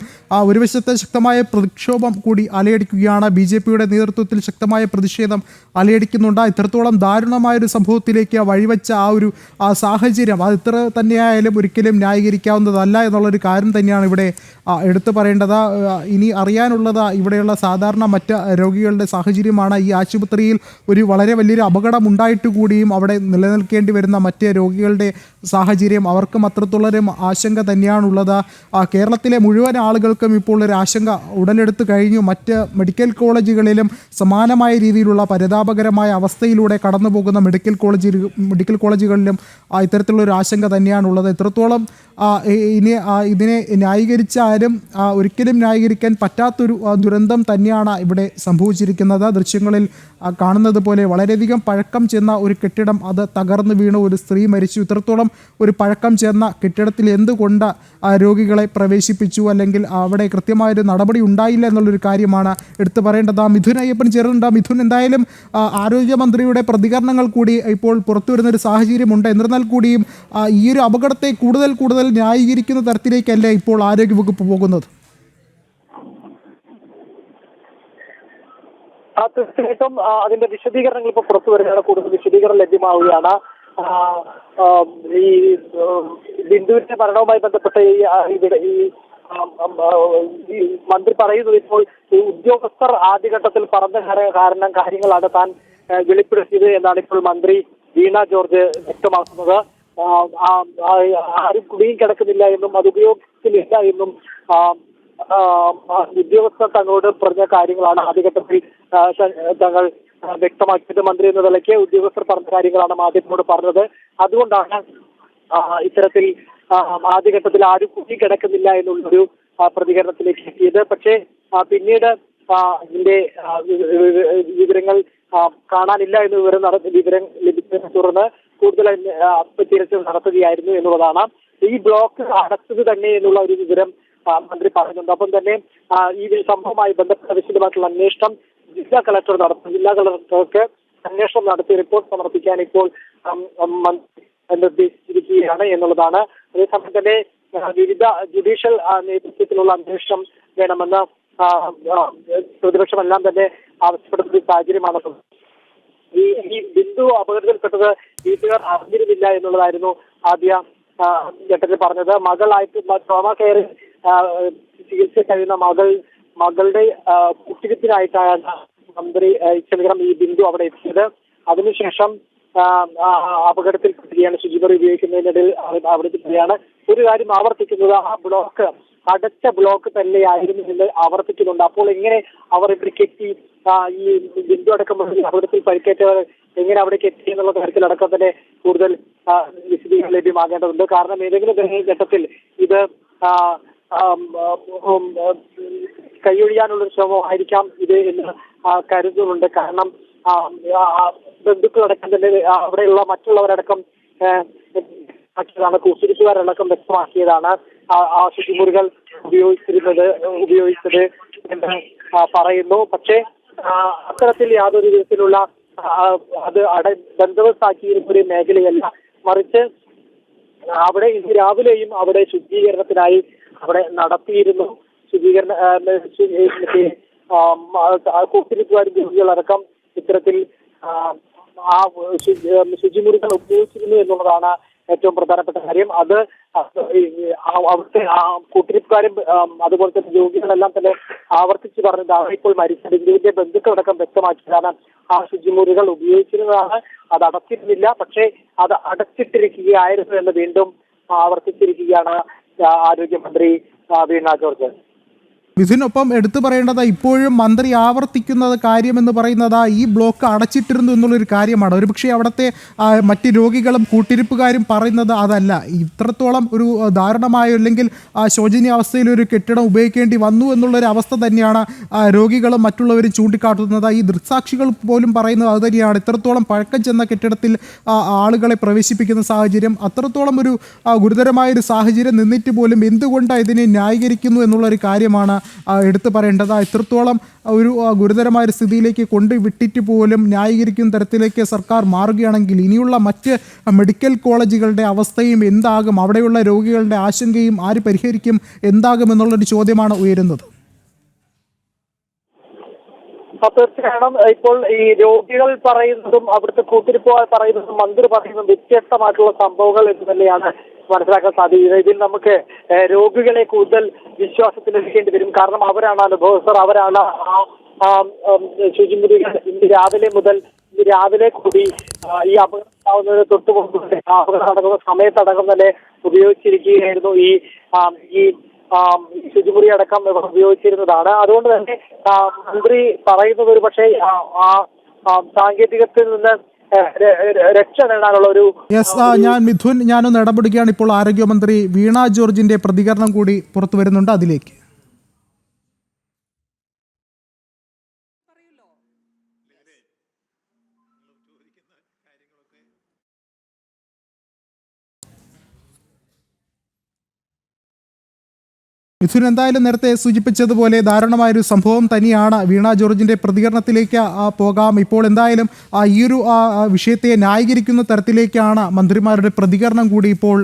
ഒരു വശത്തെ ശക്തമായ പ്രക്ഷോഭം കൂടി അലയടിക്കുകയാണ്. BJPയുടെ നേതൃത്വത്തിൽ ശക്തമായ പ്രതിഷേധം അലയടിക്കുന്നുണ്ട്. ഇത്രത്തോളം ദാരുണമായൊരു സംഭവത്തിലേക്ക് വഴിവെച്ച ആ സാഹചര്യം അത് ഇത്ര തന്നെയായാലും ഒരിക്കലും ന്യായീകരിക്കാവുന്നതല്ല എന്നുള്ളൊരു കാര്യം തന്നെയാണ് ഇവിടെ എടുത്തു പറയേണ്ടത്. ഇനി അറിയാനുള്ളത് ഇവിടെയുള്ള സാധാരണ മറ്റ് രോഗികളുടെ സാഹചര്യമാണ്. ഈ ആശുപത്രിയിൽ ഒരു വളരെ വലിയൊരു അപകടം ഉണ്ടായിട്ട് കൂടിയും അവിടെ നിലനിൽക്കേണ്ടി വരുന്ന മറ്റ് രോഗികളുടെ സാഹചര്യം അവർക്കും അത്രത്തോളൊരു ആശങ്ക തന്നെയാണുള്ളത്. കേരളത്തിലെ മുഴുവൻ ആളുകൾക്കും ഇപ്പോൾ ഒരു ആശങ്ക ഉടലെടുത്ത് കഴിഞ്ഞു. മറ്റ് മെഡിക്കൽ കോളേജുകളിലും സമാനമായ രീതിയിലുള്ള പരിതാപകരമായ അവസ്ഥയിലൂടെ കടന്നു പോകുന്ന മെഡിക്കൽ കോളേജുകളിലും ഇത്തരത്തിലുള്ളൊരു ആശങ്ക തന്നെയാണുള്ളത്. എത്രത്തോളം ഇതിനെ ന്യായീകരിച്ചാലും ഒരിക്കലും ന്യായീകരിക്കാൻ പറ്റാത്തൊരു ദുരന്തം തന്നെയാണ് ഇവിടെ സംഭവിച്ചിരിക്കുന്നത്. ദൃശ്യങ്ങളിൽ കാണുന്നത് പോലെ വളരെയധികം പഴക്കം ചെന്ന ഒരു കെട്ടിടം, അത് തകർന്നു വീണു, ഒരു സ്ത്രീ മരിച്ചു. ഇത്രത്തോളം ഒരു പഴക്കം ചെന്ന കെട്ടിടത്തിൽ എന്തുകൊണ്ട് രോഗികളെ പ്രവേശിപ്പിച്ചു, അല്ലെങ്കിൽ അവിടെ കൃത്യമായൊരു നടപടി ഉണ്ടായില്ല എന്നുള്ളൊരു കാര്യമാണ് എടുത്തു പറയേണ്ടത്. മിഥുൻ അയ്യപ്പൻ ചേർന്നുണ്ട്. മിഥുൻ, എന്തായാലും ആരോഗ്യമന്ത്രിയുടെ പ്രതികരണങ്ങൾ കൂടി ഇപ്പോൾ പുറത്തു വരുന്നൊരു സാഹചര്യമുണ്ട്. എന്നിരുന്നാൽ കൂടിയും ഈ ഒരു അപകടത്തെ കൂടുതൽ ന്യായീകരിക്കുന്ന തരത്തിലേക്കല്ലേ ഇപ്പോൾ ആരോഗ്യവകുപ്പ് പോകുന്നത്? തീർച്ചയായിട്ടും അതിന്റെ വിശദീകരണങ്ങൾ ഇപ്പോൾ പുറത്തു വരികയാണ്. കൂടുതൽ വിശദീകരണം ലഭ്യമാവുകയാണ്. ഈ ബിന്ദുവിന്റെ മരണവുമായി ബന്ധപ്പെട്ട് ഈ മന്ത്രി പറയുന്നത് ഇപ്പോൾ ഈ ഉദ്യോഗസ്ഥർ ആദ്യഘട്ടത്തിൽ പറഞ്ഞ കാര്യങ്ങളാണ് താൻ വെളിപ്പെടുത്തിയത് എന്നാണ് ഇപ്പോൾ മന്ത്രി വീണ ജോർജ് വ്യക്തമാക്കുന്നത്. ആരും കുടിയും കിടക്കുന്നില്ല എന്നും അത് ഉപയോഗത്തിലില്ല എന്നും ഉദ്യോഗസ്ഥർ തങ്ങളോട് പറഞ്ഞ കാര്യങ്ങളാണ് ആദ്യഘട്ടത്തിൽ തങ്ങൾ വ്യക്തമാക്കിയത്. മന്ത്രി എന്ന നിലയ്ക്ക് ഉദ്യോഗസ്ഥർ പറഞ്ഞ കാര്യങ്ങളാണ് മാധ്യമങ്ങളോട് പറഞ്ഞത്. അതുകൊണ്ടാണ് ഇത്തരത്തിൽ ആദ്യഘട്ടത്തിൽ ആരും കുടി കിടക്കുന്നില്ല എന്നുള്ളൊരു പ്രതികരണത്തിലേക്ക് എത്തിയത്. പക്ഷേ പിന്നീട് ഇതിന്റെ വിവരങ്ങൾ കാണാനില്ല എന്ന് വിവരം ലഭിച്ചതിനെ തുടർന്ന് കൂടുതൽ തിരച്ചിൽ നടത്തുകയായിരുന്നു എന്നുള്ളതാണ്. ഈ ബ്ലോക്ക് അടച്ചത് തന്നെ എന്നുള്ള ഒരു വിവരം മന്ത്രി പറയുന്നുണ്ട്. അപ്പം തന്നെ ഈ സംഭവവുമായി ബന്ധപ്പെട്ട വിശദമായിട്ടുള്ള അന്വേഷണം ജില്ലാ കളക്ടർ നടത്തും. ജില്ലാ കളക്ടർക്ക് അന്വേഷണം നടത്തി റിപ്പോർട്ട് സമർപ്പിക്കാൻ ഇപ്പോൾ മന്ത്രി നിർദ്ദേശിച്ചിരിക്കുകയാണ് എന്നുള്ളതാണ്. അതേസമയം തന്നെ വിവിധ ജുഡീഷ്യൽ നേതൃത്വത്തിലുള്ള അന്വേഷണം വേണമെന്ന് പ്രതിപക്ഷമെല്ലാം തന്നെ ആവശ്യപ്പെടുന്ന ഒരു സാഹചര്യമാണുള്ളത്. ഈ ബിന്ദു അപകടത്തിൽപ്പെട്ടത് വീട്ടുകാർ അറിഞ്ഞിരുന്നില്ല എന്നുള്ളതായിരുന്നു ആദ്യ ഘട്ടത്തിൽ പറഞ്ഞത്. മകളായിട്ട് ട്രോമ കെയറിൽ ചികിത്സ കഴിയുന്ന മകളുടെ കുത്തിവെപ്പിനായിട്ടാണ് ഈ ബിന്ദു അവിടെ എത്തിയത്. അതിനുശേഷം അപകടത്തിൽപ്പെടുകയാണ്. ശുചിമുറി ഉപയോഗിക്കുന്നതിനിടയിൽ അവിടെ എത്തുകയാണ്. ഒരു കാര്യം ആവർത്തിക്കുന്നത്, ആ ബ്ലോക്ക് അടച്ച ബ്ലോക്ക് തന്നെയായിരുന്നു എന്ന് ആവർത്തിക്കുന്നുണ്ട്. അപ്പോൾ എങ്ങനെ അവർ ഇവിടേക്ക് എത്തി, ഈ ബിന്ദു അടക്കം അപകടത്തിൽ പരിക്കേറ്റവർ എങ്ങനെ അവിടേക്ക് എത്തി എന്നുള്ള കാര്യത്തിലടക്കം തന്നെ കൂടുതൽ വിശദീകരണം ലഭ്യമാകേണ്ടതുണ്ട്. കാരണം ഏതെങ്കിലും ഘട്ടത്തിൽ ഇത് കൈയൊഴിയാനുള്ളൊരു ശ്രമമായിരിക്കാം ഇത് എന്ന് കരുതുന്നുണ്ട്. കാരണം ബന്ധുക്കളടക്കം തന്നെ അവിടെയുള്ള മറ്റുള്ളവരടക്കം കുത്തിരിപ്പുകാരടക്കം വ്യക്തമാക്കിയതാണ് ആ ശുചിമുറികൾ ഉപയോഗിച്ചത് എന്ന് പറയുന്നു. പക്ഷേ അത്തരത്തിൽ യാതൊരു വിധത്തിലുള്ള അത് ബന്ദോബസ്താക്കിയിരുന്ന ഒരു മേഖലയല്ല, മറിച്ച് അവിടെ ഇന്ന് രാവിലെയും അവിടെ ശുചീകരണത്തിനായി അവിടെ നടത്തിയിരുന്നു. കുത്തിരിപ്പുകാരും ജോലികളടക്കം ഇത്തരത്തിൽ ശുചിമുറികൾ ഉപയോഗിച്ചിരുന്നു എന്നുള്ളതാണ് ഏറ്റവും പ്രധാനപ്പെട്ട കാര്യം. അത് അവിടുത്തെ കുത്തിരിപ്പുകാരും അതുപോലെ തന്നെ രോഗികളെല്ലാം തന്നെ ആവർത്തിച്ച് പറഞ്ഞത് ഇപ്പോൾ മരിച്ച ബിന്ദുവിന്റെ ബന്ധുക്കളടക്കം വ്യക്തമാക്കിയതാണ് ആ ശുചിമുറികൾ ഉപയോഗിച്ചിരുന്നതാണ്, അത് അടച്ചിരുന്നില്ല, പക്ഷേ അത് അടച്ചിട്ടിരിക്കുകയായിരുന്നു എന്ന് വീണ്ടും ആവർത്തിച്ചിരിക്കുകയാണ് ആരോഗ്യമന്ത്രി വീണ ജോർജ്. മിഥുനൊപ്പം എടുത്തു പറയേണ്ടത് ഇപ്പോഴും മന്ത്രി ആവർത്തിക്കുന്നത് കാര്യമെന്ന് പറയുന്നത് ഈ ബ്ലോക്ക് അടച്ചിട്ടിരുന്നു എന്നുള്ളൊരു കാര്യമാണ്. ഒരുപക്ഷെ അവിടുത്തെ മറ്റ് രോഗികളും കൂട്ടിരിപ്പുകാരും പറയുന്നത് അതല്ല. ഇത്രത്തോളം ഒരു ദാരുണമായ അല്ലെങ്കിൽ ശോചനീയാവസ്ഥയിൽ ഒരു കെട്ടിടം ഉപയോഗിക്കേണ്ടി വന്നു എന്നുള്ളൊരു അവസ്ഥ തന്നെയാണ് രോഗികളും മറ്റുള്ളവരും ചൂണ്ടിക്കാട്ടുന്നത്. ഈ ദൃക്സാക്ഷികൾ പോലും പറയുന്നത് അത് തന്നെയാണ്. ഇത്രത്തോളം പഴക്കം ചെന്ന കെട്ടിടത്തിൽ ആളുകളെ പ്രവേശിപ്പിക്കുന്ന സാഹചര്യം, അത്രത്തോളം ഒരു ഗുരുതരമായൊരു സാഹചര്യം നിന്നിട്ട് പോലും എന്തുകൊണ്ട് ഇതിനെ ന്യായീകരിക്കുന്നു എന്നുള്ളൊരു കാര്യമാണ് എടുത്തു പറയേണ്ടത്. ഇത്രത്തോളം ഒരു ഗുരുതരമായ ഒരു സ്ഥിതിയിലേക്ക് കൊണ്ടുവിട്ടിട്ട് പോലും ന്യായീകരിക്കുന്ന തരത്തിലേക്ക് സർക്കാർ മാറുകയാണെങ്കിൽ ഇനിയുള്ള മറ്റ് മെഡിക്കൽ കോളേജുകളുടെ അവസ്ഥയും എന്താകും, അവിടെയുള്ള രോഗികളുടെ ആശങ്കയും ആര് പരിഹരിക്കും, എന്താകും എന്നുള്ളൊരു ചോദ്യമാണ് ഉയരുന്നത്. തീർച്ചയായും ഇപ്പോൾ ഈ രോഗികൾ പറയുന്നതും അവിടുത്തെ കൂട്ടിരിപ്പ് പറയുന്നതും മന്ത്രി പറയുന്നതും വ്യത്യസ്തമായിട്ടുള്ള സംഭവങ്ങൾ എന്ന് തന്നെയാണ് മനസ്സിലാക്കാൻ സാധിക്കുന്നത്. ഇതിൽ നമുക്ക് രോഗികളെ കൂടുതൽ വിശ്വാസത്തിലെടുക്കേണ്ടി വരും. കാരണം അവരാണ് അനുഭവസ്ഥർ, അവരാണ് ശുചിമുറികൾ ഇന്ന് രാവിലെ കൂടി ഈ അപകടം തൊട്ട് മുമ്പ് അപകടം നടക്കുന്ന സമയത്തടക്കം തന്നെ ഉപയോഗിച്ചിരിക്കുകയായിരുന്നു. ഈ ശുചിമുറി അടക്കം ഉപയോഗിച്ചിരുന്നതാണ്. അതുകൊണ്ട് തന്നെ മന്ത്രി പറയുന്നത് ഒരു പക്ഷേ സാങ്കേതികത്തിൽ നിന്ന് രക്ഷ നേടാനുള്ള ഒരു ഞാനൊന്ന് ഇടപെടുകയാണ്. ഇപ്പോൾ ആരോഗ്യമന്ത്രി വീണ ജോർജിന്റെ പ്രതികരണം കൂടി പുറത്തു വരുന്നുണ്ട്, അതിലേക്ക്. മിഥുൻ, എന്തായാലും നേരത്തെ സൂചിപ്പിച്ചതുപോലെ ദാരുണമായൊരു സംഭവം തന്നെയാണ്. വീണ ജോർജിൻ്റെ പ്രതികരണത്തിലേക്ക് പോകാം. ഇപ്പോൾ എന്തായാലും ഈ ഒരു വിഷയത്തെ ന്യായീകരിക്കുന്ന തരത്തിലേക്കാണ് മന്ത്രിമാരുടെ പ്രതികരണം കൂടി ഇപ്പോൾ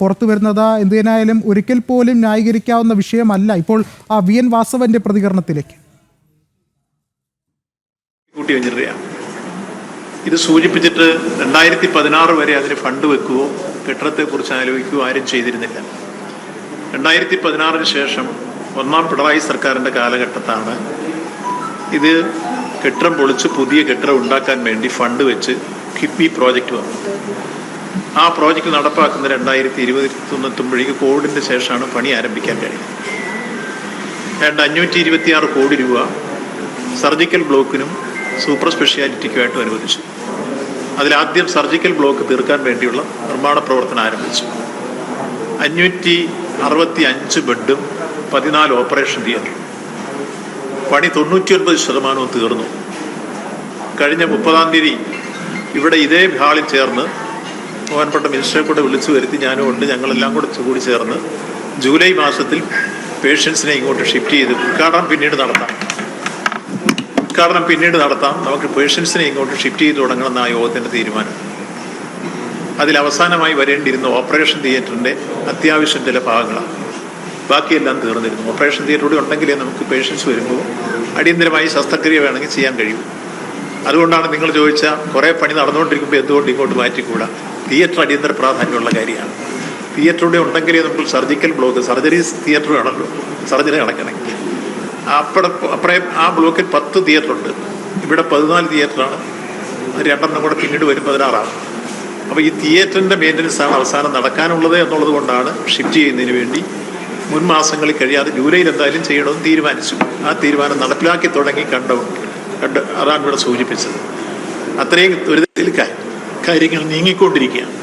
പുറത്തു വരുന്നത്. എന്തിനായാലും ഒരിക്കൽ പോലും ന്യായീകരിക്കാവുന്ന വിഷയമല്ല. ഇപ്പോൾ വി എൻ വാസവന്റെ പ്രതികരണത്തിലേക്ക്. ഇത് സൂചിപ്പിച്ചിട്ട് 2016 വരെ അതിന് ഫണ്ട് വെക്കുകയോ കെട്ടിടത്തെക്കുറിച്ച് ആലോചിക്കുകയോ ആരും ചെയ്തിരുന്നില്ല. 2016 ശേഷം ഒന്നാം പിണറായി സർക്കാരിൻ്റെ കാലഘട്ടത്താണ് ഇത് കെട്ടിടം പൊളിച്ച് പുതിയ കെട്ടിടം ഉണ്ടാക്കാൻ വേണ്ടി ഫണ്ട് വെച്ച് കിഫ്ബി പ്രോജക്റ്റ് വന്നു. ആ പ്രോജക്റ്റ് നടപ്പാക്കുന്ന 2021 കോവിഡിൻ്റെ ശേഷമാണ് പണി ആരംഭിക്കാൻ കഴിയുന്നത്. 526 കോടി രൂപ സർജിക്കൽ ബ്ലോക്കിനും സൂപ്പർ സ്പെഷ്യാലിറ്റിക്കുമായിട്ടും അനുവദിച്ചു. അതിലാദ്യം സർജിക്കൽ ബ്ലോക്ക് തീർക്കാൻ വേണ്ടിയുള്ള നിർമ്മാണ പ്രവർത്തനം ആരംഭിച്ചു. 565 ബെഡും 14 ഓപ്പറേഷൻ തിയേറ്ററും. പണി 99% തീർന്നു. കഴിഞ്ഞ 30-ാം തീയതി ഇവിടെ ഇതേ ഹാളിൽ ചേർന്ന് ബഹുമാനപ്പെട്ട മിനിസ്റ്ററെ കൂടെ വിളിച്ചു വരുത്തി, ഞാനും ഉണ്ട്, ഞങ്ങളെല്ലാം കൂടി ചേർന്ന് ജൂലൈ മാസത്തിൽ പേഷ്യൻസിനെ ഇങ്ങോട്ട് ഷിഫ്റ്റ് ചെയ്ത് ഉദ്ഘാടനം പിന്നീട് നടത്താം, നമുക്ക് പേഷ്യൻസിനെ ഇങ്ങോട്ട് ഷിഫ്റ്റ് ചെയ്ത് തുടങ്ങണമെന്ന യോഗത്തിൻ്റെ തീരുമാനം. അതിൽ അവസാനമായി വരേണ്ടിയിരുന്ന ഓപ്പറേഷൻ തിയേറ്ററിൻ്റെ അത്യാവശ്യം ചില ഭാഗങ്ങളാണ്. ബാക്കിയെല്ലാം തീർന്നിരുന്നു. ഓപ്പറേഷൻ തിയേറ്റർ കൂടി ഉണ്ടെങ്കിലേ നമുക്ക് പേഷ്യൻസ് വരുമ്പോൾ അടിയന്തരമായി ശസ്ത്രക്രിയ വേണമെങ്കിൽ ചെയ്യാൻ കഴിയും. അതുകൊണ്ടാണ് നിങ്ങൾ ചോദിച്ച കുറേ പണി നടന്നുകൊണ്ടിരിക്കുമ്പോൾ എന്തുകൊണ്ട് ഇങ്ങോട്ട് മാറ്റിക്കൂടാ. തിയേറ്റർ അടിയന്തര പ്രാധാന്യമുള്ള കാര്യമാണ്. തിയേറ്റർ കൂടെ ഉണ്ടെങ്കിലേ നമുക്ക് സർജിക്കൽ ബ്ലോക്ക്, സർജറി തിയേറ്റർ വേണമല്ലോ സർജറി നടക്കണമെങ്കിൽ. അപ്പുറം ആ ബ്ലോക്കിൽ 10 തിയേറ്ററുണ്ട്. ഇവിടെ 14 തിയേറ്ററാണ്. 2 കൂടെ പിന്നീട് വരും 16 അപ്പോൾ ഈ തിയേറ്ററിൻ്റെ മെയിൻ്റനൻസാണ് അവസാനം നടക്കാനുള്ളത് എന്നുള്ളത് കൊണ്ടാണ് ഷിഫ്റ്റ് ചെയ്യുന്നതിന് വേണ്ടി മുൻ മാസങ്ങളിൽ കഴിയാതെ ജൂലൈയിൽ എന്തായാലും ചെയ്യണമെന്ന് തീരുമാനിച്ചു. ആ തീരുമാനം നടപ്പിലാക്കി തുടങ്ങി അതാണ് ഇവിടെ സൂചിപ്പിച്ചത്. അത്രയും ത്വരിതത്തിൽ കാര്യങ്ങൾ നീങ്ങിക്കൊണ്ടിരിക്കുകയാണ്.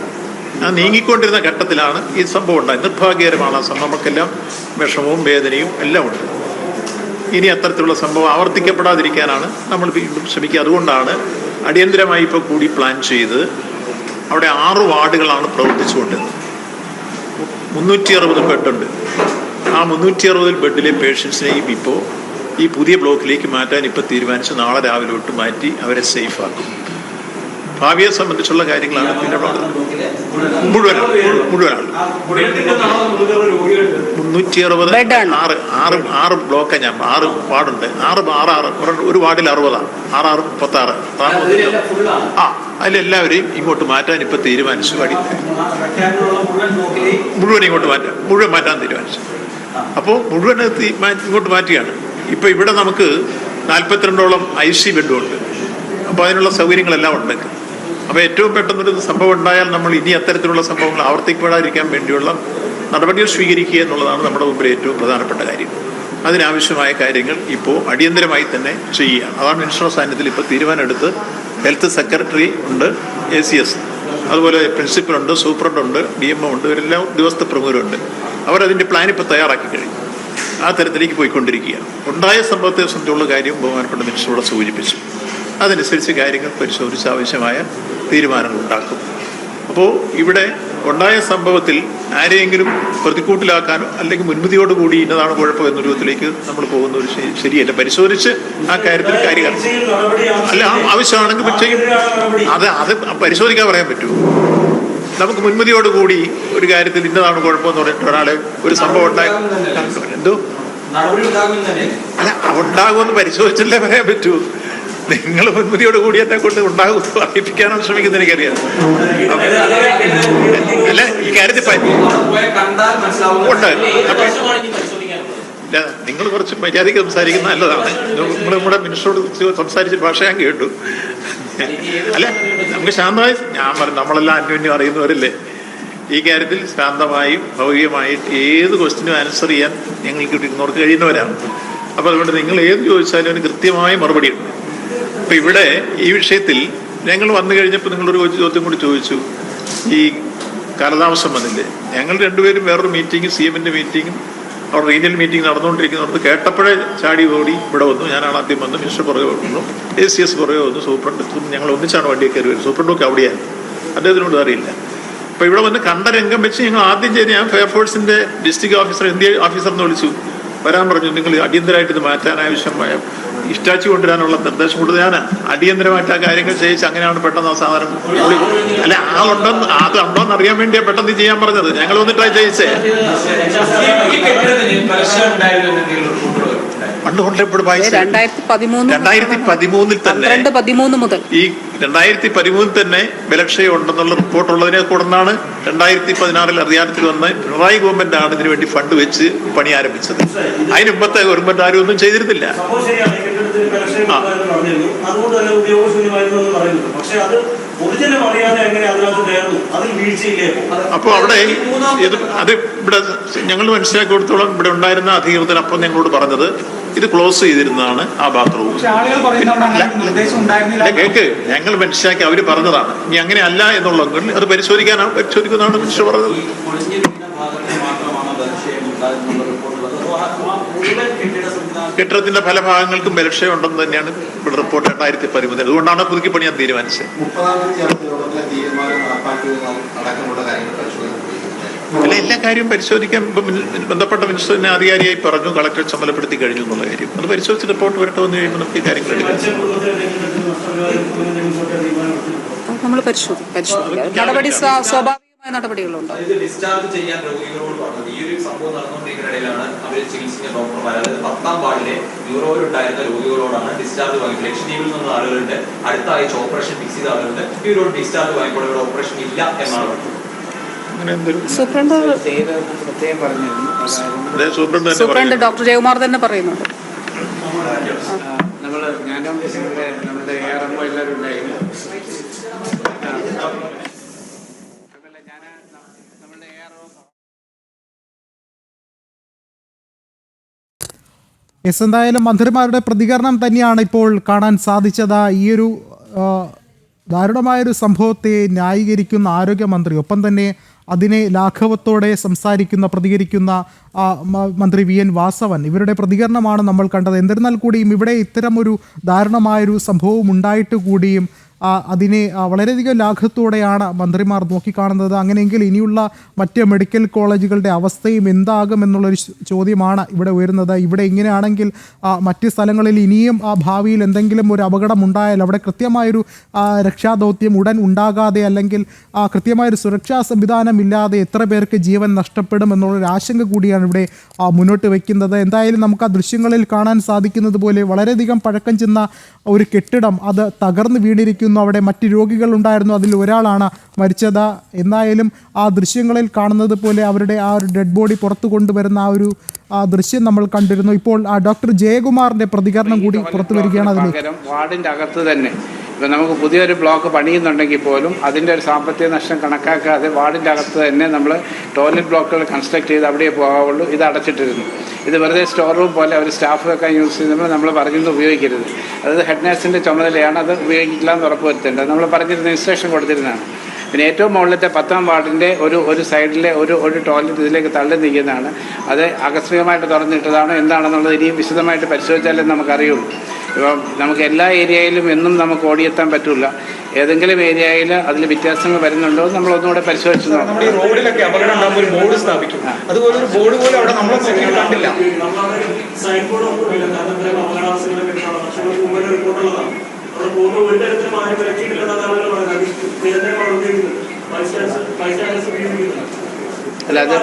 ആ നീങ്ങിക്കൊണ്ടിരുന്ന ഘട്ടത്തിലാണ് ഈ സംഭവം ഉണ്ടായത്. നിർഭാഗ്യകരമാണ് ആ സംഭവം. നമുക്കെല്ലാം വിഷമവും വേദനയും എല്ലാം ഉണ്ട്. ഇനി അത്തരത്തിലുള്ള സംഭവം ആവർത്തിക്കപ്പെടാതിരിക്കാനാണ് നമ്മൾ വീണ്ടും ശ്രമിക്കുക. അതുകൊണ്ടാണ് അടിയന്തരമായി ഇപ്പോൾ കൂടി പ്ലാൻ ചെയ്ത് അവിടെ 6 വാർഡുകളാണ് പ്രവർത്തിച്ചുകൊണ്ടിരുന്നത്. 360 ബെഡുണ്ട്. ആ 360 ബെഡിലെ പേഷ്യൻസിനെയും ഇപ്പോൾ ഈ പുതിയ ബ്ലോക്കിലേക്ക് മാറ്റാൻ ഇപ്പോൾ തീരുമാനിച്ച് നാളെ രാവിലെ തൊട്ട് മാറ്റി അവരെ സേഫാക്കും. ഭാവിയെ സംബന്ധിച്ചുള്ള കാര്യങ്ങളാണ് പിന്നെ മുഴുവനാണ് 360 6 ബ്ലോക്കാണ്. ഞാൻ 6 വാർഡുണ്ട്. 6 ഒരു വാർഡിൽ 60, 6 36. അതിലെല്ലാവരെയും ഇങ്ങോട്ട് മാറ്റാൻ ഇപ്പൊ തീരുമാനിച്ചു. മുഴുവൻ ഇങ്ങോട്ട് മാറ്റാൻ തീരുമാനിച്ചു. അപ്പോൾ മുഴുവൻ ഇങ്ങോട്ട് മാറ്റുകയാണ്. ഇപ്പൊ ഇവിടെ നമുക്ക് 42ഓളം IC ബെഡുണ്ട്. അപ്പോൾ അതിനുള്ള സൗകര്യങ്ങളെല്ലാം ഉണ്ട്. അപ്പോൾ ഏറ്റവും പെട്ടെന്നൊരു സംഭവം ഉണ്ടായാൽ നമ്മൾ ഇനി അത്തരത്തിലുള്ള സംഭവങ്ങൾ ആവർത്തിക്കപ്പെടാതിരിക്കാൻ വേണ്ടിയുള്ള നടപടികൾ സ്വീകരിക്കുക എന്നുള്ളതാണ് നമ്മുടെ മുമ്പിൽ ഏറ്റവും പ്രധാനപ്പെട്ട കാര്യം. അതിനാവശ്യമായ കാര്യങ്ങൾ ഇപ്പോൾ അടിയന്തരമായി തന്നെ ചെയ്യുക. അതാണ് മിനിസ്റ്ററുടെ സാന്നിധ്യത്തിൽ ഇപ്പോൾ തീരുമാനമെടുത്ത് ഹെൽത്ത് സെക്രട്ടറി ഉണ്ട്, ACS, അതുപോലെ പ്രിൻസിപ്പലുണ്ട്, സൂപ്രണ്ടുണ്ട്, DMO ഉണ്ട്, ഇവരെല്ലാം ഉദ്യോഗസ്ഥ പ്രമുഖരുണ്ട്. അവരതിൻ്റെ പ്ലാൻ ഇപ്പോൾ തയ്യാറാക്കി കഴിഞ്ഞു. ആ തരത്തിലേക്ക് പോയിക്കൊണ്ടിരിക്കുകയാണ്. ഉണ്ടായ സംഭവത്തെ സംബന്ധിച്ചുള്ള കാര്യം ബഹുമാനപ്പെട്ട മിനിസ്റ്ററോട് സൂചിപ്പിച്ചു. അതനുസരിച്ച് കാര്യങ്ങൾ പരിശോധിച്ച് ആവശ്യമായ തീരുമാനങ്ങൾ ഉണ്ടാക്കും. അപ്പോൾ ഇവിടെ ഉണ്ടായ സംഭവത്തിൽ ആരെയെങ്കിലും പ്രതിക്കൂട്ടിലാക്കാനോ അല്ലെങ്കിൽ മുൻവിധിയോടുകൂടി ഇന്നതാണ് കുഴപ്പം എന്ന രൂപത്തിലേക്ക് നമ്മൾ പോകുന്ന ഒരു ശരിയല്ല. പരിശോധിച്ച് ആ കാര്യത്തിൽ കാര്യങ്ങൾ അല്ല ആവശ്യമാണെങ്കിൽ ചെയ്യും. അത് പരിശോധിക്കാൻ പറയാൻ പറ്റുമോ? നമുക്ക് മുൻവിധിയോടുകൂടി ഒരു കാര്യത്തിൽ ഇന്നതാണ് കുഴപ്പമെന്ന് പറഞ്ഞിട്ട് ഒരാളെ ഒരു സംഭവം ഉണ്ടായി എന്തോ അല്ല ഉണ്ടാകുമെന്ന് പരിശോധിച്ചല്ലേ പറയാൻ പറ്റൂ. നിങ്ങൾ മുൻവിധിയോട് കൂടി എന്നെ കൊണ്ട് ഉണ്ടാകും അറിയിപ്പിക്കാനാണ് ശ്രമിക്കുന്നത് എനിക്കറിയാം. അല്ല ഈ കാര്യത്തിൽ ഉണ്ട്. നിങ്ങൾ കുറച്ച് മര്യാദയ്ക്ക് സംസാരിക്കുന്ന നല്ലതാണ്. നമ്മുടെ മിനിസ്റ്ററോട് സംസാരിച്ച ഭാഷ ഞാൻ കേട്ടു. അല്ല നമുക്ക് ശാന്തമായി ഞാൻ പറഞ്ഞു, നമ്മളെല്ലാം അന്യോന്യം അറിയുന്നവരല്ലേ. ഈ കാര്യത്തിൽ ശാന്തമായും ഭൗതികമായിട്ട് ഏത് ക്വസ്റ്റിനും ആൻസർ ചെയ്യാൻ ഞങ്ങൾക്ക് ഇങ്ങോട്ട് കഴിയുന്നവരാണ്. അപ്പോൾ അതുകൊണ്ട് നിങ്ങൾ ഏത് ചോദിച്ചാലും അതിന് കൃത്യമായ മറുപടിയുണ്ട്. അപ്പം ഇവിടെ ഈ വിഷയത്തിൽ ഞങ്ങൾ വന്നു കഴിഞ്ഞപ്പോൾ നിങ്ങളൊരു ചോദ്യം കൂടി ചോദിച്ചു, ഈ കാലതാമസം വന്നില്ലേ. ഞങ്ങൾ രണ്ടുപേരും വേറൊരു മീറ്റിംഗ്, CM-ന്റെ മീറ്റിംഗും അവിടെ റീജിയൽ മീറ്റിംഗ് നടന്നുകൊണ്ടിരിക്കുന്നത് കേട്ടപ്പോഴേ ചാടി ഓടി ഇവിടെ വന്നു. ഞാനാണ് ആദ്യം വന്നു, മിനിസ്റ്റർ പുറകെ വന്നു, ACS പുറകെ വന്നു, സൂപ്രണ്ട്. ഞങ്ങൾ ഒന്നിച്ചാണ് വണ്ടിയൊക്കെ കയറി വരുന്നത്. സൂപ്രണ്ടൊക്കെ അവിടെയാണ്, അദ്ദേഹത്തിനോട് അറിയില്ല. അപ്പോൾ ഇവിടെ വന്ന് കണ്ട രംഗം വെച്ച് ഞങ്ങൾ ആദ്യം ചെയ്ത് ഞാൻ ഫയർഫോഴ്സിന്റെ ഡിസ്ട്രിക്ട് ഓഫീസർ, ഓഫീസർ എന്ന് വിളിച്ചു വരാൻ പറഞ്ഞു. നിങ്ങൾ അടിയന്തരമായിട്ട് ഇത് മാറ്റാൻ ആവശ്യമായ ഇഷ്ടാച്ചി കൊണ്ടുവരാനുള്ള നിർദ്ദേശം കൊടുത്ത് ഞാൻ അടിയന്തരമായിട്ട് ആ കാര്യങ്ങൾ ചെയ്യിച്ച് അങ്ങനെയാണ് പെട്ടെന്ന് സാധാരണ അല്ല ആളുണ്ടോന്ന് അതുണ്ടോന്ന് അറിയാൻ വേണ്ടിയാ പെട്ടെന്ന് ചെയ്യാൻ പറഞ്ഞത്. ഞങ്ങൾ ഒന്ന് ട്രൈ ചെയ്യിച്ചേ. പണ്ട് കൊണ്ടെപ്പോഴും 2013 തന്നെ ഈ 2013 തന്നെ ബലക്ഷയം ഉണ്ടെന്നുള്ള റിപ്പോർട്ട് ഉള്ളതിനെ തുടർന്നാണ് 2016 അധികാരത്തിൽ വന്ന് പിണറായി ഗവൺമെന്റ് ആണ് ഇതിനു വേണ്ടി ഫണ്ട് വെച്ച് പണി ആരംഭിച്ചത്. അതിന് മുമ്പത്തെ ഗവൺമെന്റ് ആരും ഒന്നും ചെയ്തിരുന്നില്ല. അപ്പൊ അവിടെ അത് ഇവിടെ ഞങ്ങൾ മനസ്സിലാക്കി കൊടുത്തോളം ഇവിടെ ഉണ്ടായിരുന്ന അധികൃതർ അപ്പം ഞങ്ങളോട് പറഞ്ഞത് ഇത് ക്ലോസ് ചെയ്തിരുന്നതാണ് ആ ബാത്റൂം. കേക്ക് ഞങ്ങൾ മനസ്സിലാക്കി അവര് പറഞ്ഞതാണ്. ഇനി അങ്ങനെ അല്ല എന്നുള്ളതെങ്കിൽ അത് പരിശോധിക്കുന്നതാണ് മിനിസ്റ്റർ പറഞ്ഞത്. കെട്ടിടത്തിന്റെ പല ഭാഗങ്ങൾക്കും ബലക്ഷയം ഉണ്ടെന്ന് തന്നെയാണ് ഇവിടെ റിപ്പോർട്ട് 2013. അതുകൊണ്ടാണ് പുതുക്കി പണിയാൻ തീരുമാനിച്ചത്. അല്ല എല്ലാ കാര്യവും പരിശോധിക്കാൻ ബന്ധപ്പെട്ട മിനിസ്റ്റർ തന്നെ അധികാരിയായി പറഞ്ഞു, കളക്ടറെ ചുമതലപ്പെടുത്തി കഴിഞ്ഞു എന്നുള്ള കാര്യം. അത് പരിശോധിച്ച് റിപ്പോർട്ട് വരട്ടെ വന്നു കഴിയുമ്പോൾ നമുക്ക് ഈ കാര്യങ്ങൾ എടുക്കാം. നമ്മൾ നടപടി സ്വാഭാവികമായ നടപടികളുണ്ടോ? ഡിസ്ചാർജ് ചെയ്യാൻ രോഗികളോട് പറഞ്ഞത് ഈ ഒരു സംഭവം നടന്നുകൊണ്ടിരിക്കുന്നതിനിടയിലാണ് അവർ ചികിത്സിക്കുന്ന ഡോക്ടർമാർ, അതായത് 10ാം വാർഡിലെ ന്യൂറോയിലുണ്ടായിരുന്ന രോഗികളോടാണ് ഡിസ്ചാർജ് വാങ്ങി. ലക്ഷദ്വീപിൽ നിന്നുള്ള ആളുകളുണ്ട്, അടുത്ത ആഴ്ച ഓപ്പറേഷൻ ഫിക്സ് ചെയ്ത ആളുകളുണ്ട്. ഇവരോട് ഡിസ്ചാർജ് വാങ്ങിക്കോളൂ, ഇവിടെ ഓപ്പറേഷൻ ഇല്ല എന്നാണ് പറഞ്ഞത്. സൂപ്രണ്ട് ഡോക്ടർ ജയകുമാർ തന്നെ പറയുന്നുണ്ട്. നമ്മുടെ ARMO എല്ലാവരും ഉണ്ടായിരുന്നു. എസ്, എന്തായാലും മന്ത്രിമാരുടെ പ്രതികരണം തന്നെയാണ് ഇപ്പോൾ കാണാൻ സാധിച്ചത്. ഈയൊരു ദാരുണമായൊരു സംഭവത്തെ ന്യായീകരിക്കുന്ന ആരോഗ്യമന്ത്രി, ഒപ്പം തന്നെ അതിനെ ലാഘവത്തോടെ പ്രതികരിക്കുന്ന മന്ത്രി വി എൻ വാസവൻ, ഇവരുടെ പ്രതികരണമാണ് നമ്മൾ കണ്ടത്. എന്നിരുന്നാൽ കൂടിയും ഇവിടെ ഇത്തരമൊരു ദാരുണമായൊരു സംഭവം ഉണ്ടായിട്ട് കൂടിയും അതിനെ വളരെയധികം ലാഘവത്തോടെയാണ് മന്ത്രിമാർ നോക്കിക്കാണുന്നത്. അങ്ങനെയെങ്കിൽ ഇനിയുള്ള മറ്റ് മെഡിക്കൽ കോളേജുകളുടെ അവസ്ഥയും എന്താകുമെന്നുള്ളൊരു ചോദ്യമാണ് ഇവിടെ ഉയരുന്നത്. ഇവിടെ ഇങ്ങനെയാണെങ്കിൽ മറ്റ് സ്ഥലങ്ങളിൽ ഇനിയും ഭാവിയിൽ എന്തെങ്കിലും ഒരു അപകടം ഉണ്ടായാൽ അവിടെ കൃത്യമായൊരു രക്ഷാദൗത്യം ഉടൻ ഉണ്ടാകാതെ, അല്ലെങ്കിൽ കൃത്യമായൊരു സുരക്ഷാ സംവിധാനം ഇല്ലാതെ എത്ര പേർക്ക് ജീവൻ നഷ്ടപ്പെടും എന്നുള്ളൊരു ആശങ്ക കൂടിയാണ് ഇവിടെ മുന്നോട്ട് വയ്ക്കുന്നത്. എന്തായാലും നമുക്ക് ആ ദൃശ്യങ്ങളിൽ കാണാൻ സാധിക്കുന്നത് പോലെ വളരെയധികം പഴക്കം ചെന്ന ഒരു കെട്ടിടം അത് തകർന്നു വീണിരിക്കുന്നു. അവിടെ മറ്റ് രോഗികളുണ്ടായിരുന്നു, അതിൽ ഒരാളാണ് മരിച്ചത്. എന്തായാലും ആ ദൃശ്യങ്ങളിൽ കാണുന്നത് പോലെ അവരുടെ ആ ഒരു ഡെഡ് ബോഡി പുറത്തു കൊണ്ടുവരുന്ന ആ ഒരു ദൃശ്യം നമ്മൾ കണ്ടിരുന്നു. ഇപ്പോൾ ഡോക്ടർ ജയകുമാറിന്റെ പ്രതികരണം കൂടി പുറത്തു വരികയാണ്. വാർഡിന്റെ അകത്ത് തന്നെ ഇപ്പം നമുക്ക് പുതിയൊരു ബ്ലോക്ക് പണിയുന്നുണ്ടെങ്കിൽ പോലും അതിൻ്റെ ഒരു സാമ്പത്തിക നഷ്ടം കണക്കാക്കാതെ വാർഡിൻ്റെ അകത്ത് തന്നെ നമ്മൾ ടോയ്ലറ്റ് ബ്ലോക്കുകൾ കൺസ്ട്രക്ട് ചെയ്ത് അവിടെ പോകാവുള്ളൂ. ഇത് അടച്ചിട്ടിരുന്നു. ഇത് വെറുതെ സ്റ്റോർ റൂം പോലെ അവർ സ്റ്റാഫ് വെക്കാൻ യൂസ് ചെയ്യുമ്പോൾ നമ്മൾ പറഞ്ഞത് ഉപയോഗിക്കരുത്. അതായത് ഹെഡ് നഴ്സിൻ്റെ ചുമതലയാണ് അത് ഉപയോഗിക്കില്ല എന്ന് ഉറപ്പ് വരുത്തേണ്ടത്. നമ്മൾ പറഞ്ഞിരുന്ന ഇൻസ്ട്രക്ഷൻ കൊടുത്തിരുന്നതാണ്. പിന്നെ ഏറ്റവും മുകളിലത്തെ 10ാം വാർഡിൻ്റെ ഒരു സൈഡിലെ ഒരു ടോയ്ലറ്റ് ഇതിലേക്ക് തള്ളി നിൽക്കുന്നതാണ്. അത് ആകസ്മികമായിട്ട് തുറന്നിട്ടതാണ് എന്താണെന്നുള്ളത് ഇനിയും വിശദമായിട്ട് പരിശോധിച്ചാലേ നമുക്കറിയുള്ളൂ. ഇപ്പം നമുക്ക് എല്ലാ ഏരിയയിലും എന്നും നമുക്ക് ഓടിയെത്താൻ പറ്റില്ല. ഏതെങ്കിലും ഏരിയയിൽ അതിൽ വ്യത്യാസങ്ങൾ വരുന്നുണ്ടോ നമ്മൾ ഒന്നുകൂടെ പരിശോധിച്ച് നോക്കാം. റോഡിലൊക്കെ അപകടം ഉണ്ടാകുമ്പോൾ ഒരു ബോർഡ് സ്ഥാപിക്കും. അതുപോലെ ഒരു ബോർഡ് പോലും അവിടെ നമ്മൾ കണ്ടില്ല. അല്ലാതെ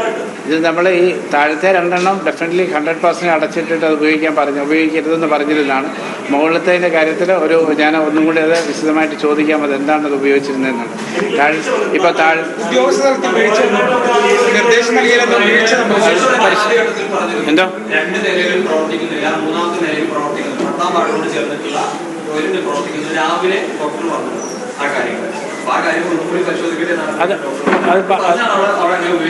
ഇത് നമ്മൾ ഈ താഴത്തെ 2 ഡെഫിനറ്റ്ലി 100% അടച്ചിട്ടിട്ട് അത് ഉപയോഗിക്കരുതെന്ന് പറഞ്ഞിരുന്നതാണ്. മുകളിലത്തെ കാര്യത്തിൽ ഞാൻ ഒന്നും കൂടി അത് വിശദമായിട്ട് ചോദിക്കാം, അത് എന്താണ് അത് ഉപയോഗിച്ചിരുന്നതെന്നാണ്. ഇപ്പോൾ എന്തോ 2 നിലയിൽ പ്രവർത്തിക്കുന്നില്ല, 3ാമത്തെ നിലയിൽ പ്രവർത്തിക്കുന്നു, 10ാം വാർഡിനോട് ചേർന്നിട്ടുള്ള ടോയ്ലറ്റ് പ്രവർത്തിക്കുന്നു. രാവിലെ ഡോക്ടർ പറഞ്ഞു ആ കാര്യങ്ങൾ. അത്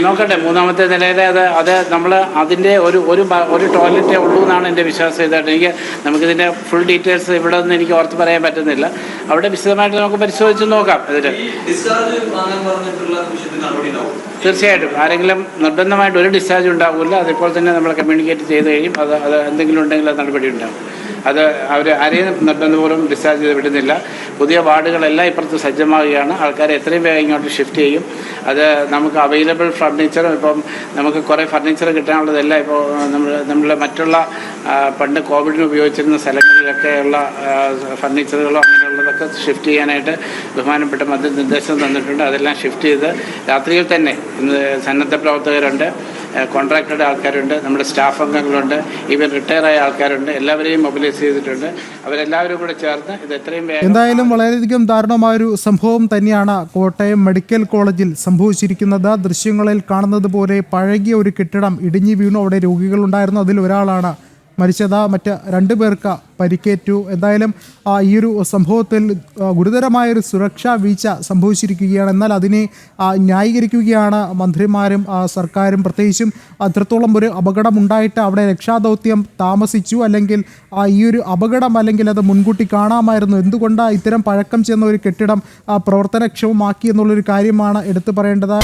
നോക്കട്ടെ, 3ാമത്തെ നിലയിലെ അത് നമ്മൾ അതിൻ്റെ ഒരു ടോയ്ലറ്റേ ഉള്ളൂ എന്നാണ് എൻ്റെ വിശ്വാസം. ഇതായിട്ട് നമുക്കിതിൻ്റെ ഫുൾ ഡീറ്റെയിൽസ് ഇവിടെ ഒന്നും എനിക്ക് ഓർത്ത് പറയാൻ പറ്റുന്നില്ല. അവിടെ വിശദമായിട്ട് നമുക്ക് പരിശോധിച്ച് നോക്കാം. ഇതിൽ തീർച്ചയായിട്ടും ആരെങ്കിലും നിർബന്ധമായിട്ട് ഒരു ഡിസ്ചാർജ് ഉണ്ടാകില്ല. അതിപ്പോൾ തന്നെ നമ്മൾ കമ്മ്യൂണിക്കേറ്റ് ചെയ്ത് കഴിയും. അത് എന്തെങ്കിലും ഉണ്ടെങ്കിൽ അത് നടപടി ഉണ്ടാകും. അത് അവർ ആരെയും നിർബന്ധപൂർവ്വം ഡിസ്ചാർജ് ചെയ്ത് വിടുന്നില്ല. പുതിയ വാർഡുകളെല്ലാം ഇപ്പുറത്ത് സജ്ജമാവുകയാണ്. ആൾക്കാരെ എത്രയും വേഗം ഇങ്ങോട്ട് ഷിഫ്റ്റ് ചെയ്യും. അത് നമുക്ക് അവൈലബിൾ ഫർണിച്ചറും ഇപ്പം നമുക്ക് കുറേ ഫർണിച്ചർ കിട്ടാനുള്ളതെല്ലാം ഇപ്പോൾ നമ്മൾ മറ്റുള്ള പണ്ട് കോവിഡിന് ഉപയോഗിച്ചിരുന്ന സ്ഥലങ്ങളിലൊക്കെയുള്ള ഫർണിച്ചറുകളോ അങ്ങനെയുള്ളതൊക്കെ ഷിഫ്റ്റ് ചെയ്യാനായിട്ട് ബഹുമാനപ്പെട്ട മന്ത്രി നിർദ്ദേശം തന്നിട്ടുണ്ട്. അതെല്ലാം ഷിഫ്റ്റ് ചെയ്ത് രാത്രിയിൽ തന്നെ ഇന്ന് സന്നദ്ധ പ്രവർത്തകരുണ്ട്, കോൺട്രാക്ടറുടെ ആൾക്കാരുണ്ട്, നമ്മുടെ സ്റ്റാഫ് അംഗങ്ങളുണ്ട്, ഈവൻ റിട്ടയറായ ആൾക്കാരുണ്ട്. എല്ലാവരെയും മൊബിലൈസ് ചെയ്തിട്ടുണ്ട്. അവരെല്ലാവരും കൂടെ ചേർന്ന് ഇത് എത്രയും വേഗം. എന്തായാലും വളരെയധികം ദാരുണമായൊരു സംഭവം തന്നെയാണ് കോട്ടയം മെഡിക്കൽ കോളേജിൽ സംഭവിച്ചിരിക്കുന്നത്. ദൃശ്യങ്ങളിൽ കാണുന്നത് പോലെ പഴകിയ ഒരു കെട്ടിടം ഇടിഞ്ഞു വീണു. അവിടെ രോഗികളുണ്ടായിരുന്നു, അതിൽ ഒരാളാണ് മരിച്ചത്. മറ്റ് 2 പേർക്ക് പരിക്കേറ്റു. എന്തായാലും ഈ ഒരു സംഭവത്തിൽ ഗുരുതരമായൊരു സുരക്ഷാ വീഴ്ച സംഭവിച്ചിരിക്കുകയാണ്. എന്നാൽ അതിനെ ന്യായീകരിക്കുകയാണ് മന്ത്രിമാരും സർക്കാരും. പ്രത്യേകിച്ചും അത്രത്തോളം ഒരു അപകടം ഉണ്ടായിട്ട് അവിടെ രക്ഷാദൗത്യം താമസിച്ചു, അല്ലെങ്കിൽ ഈ ഒരു അപകടം അല്ലെങ്കിൽ അത് മുൻകൂട്ടി കാണാമായിരുന്നു. എന്തുകൊണ്ട് ഇത്തരം പഴക്കം ചെന്ന ഒരു കെട്ടിടം പ്രവർത്തനക്ഷമമാക്കി എന്നുള്ളൊരു കാര്യമാണ് എടുത്തു പറയേണ്ടത്.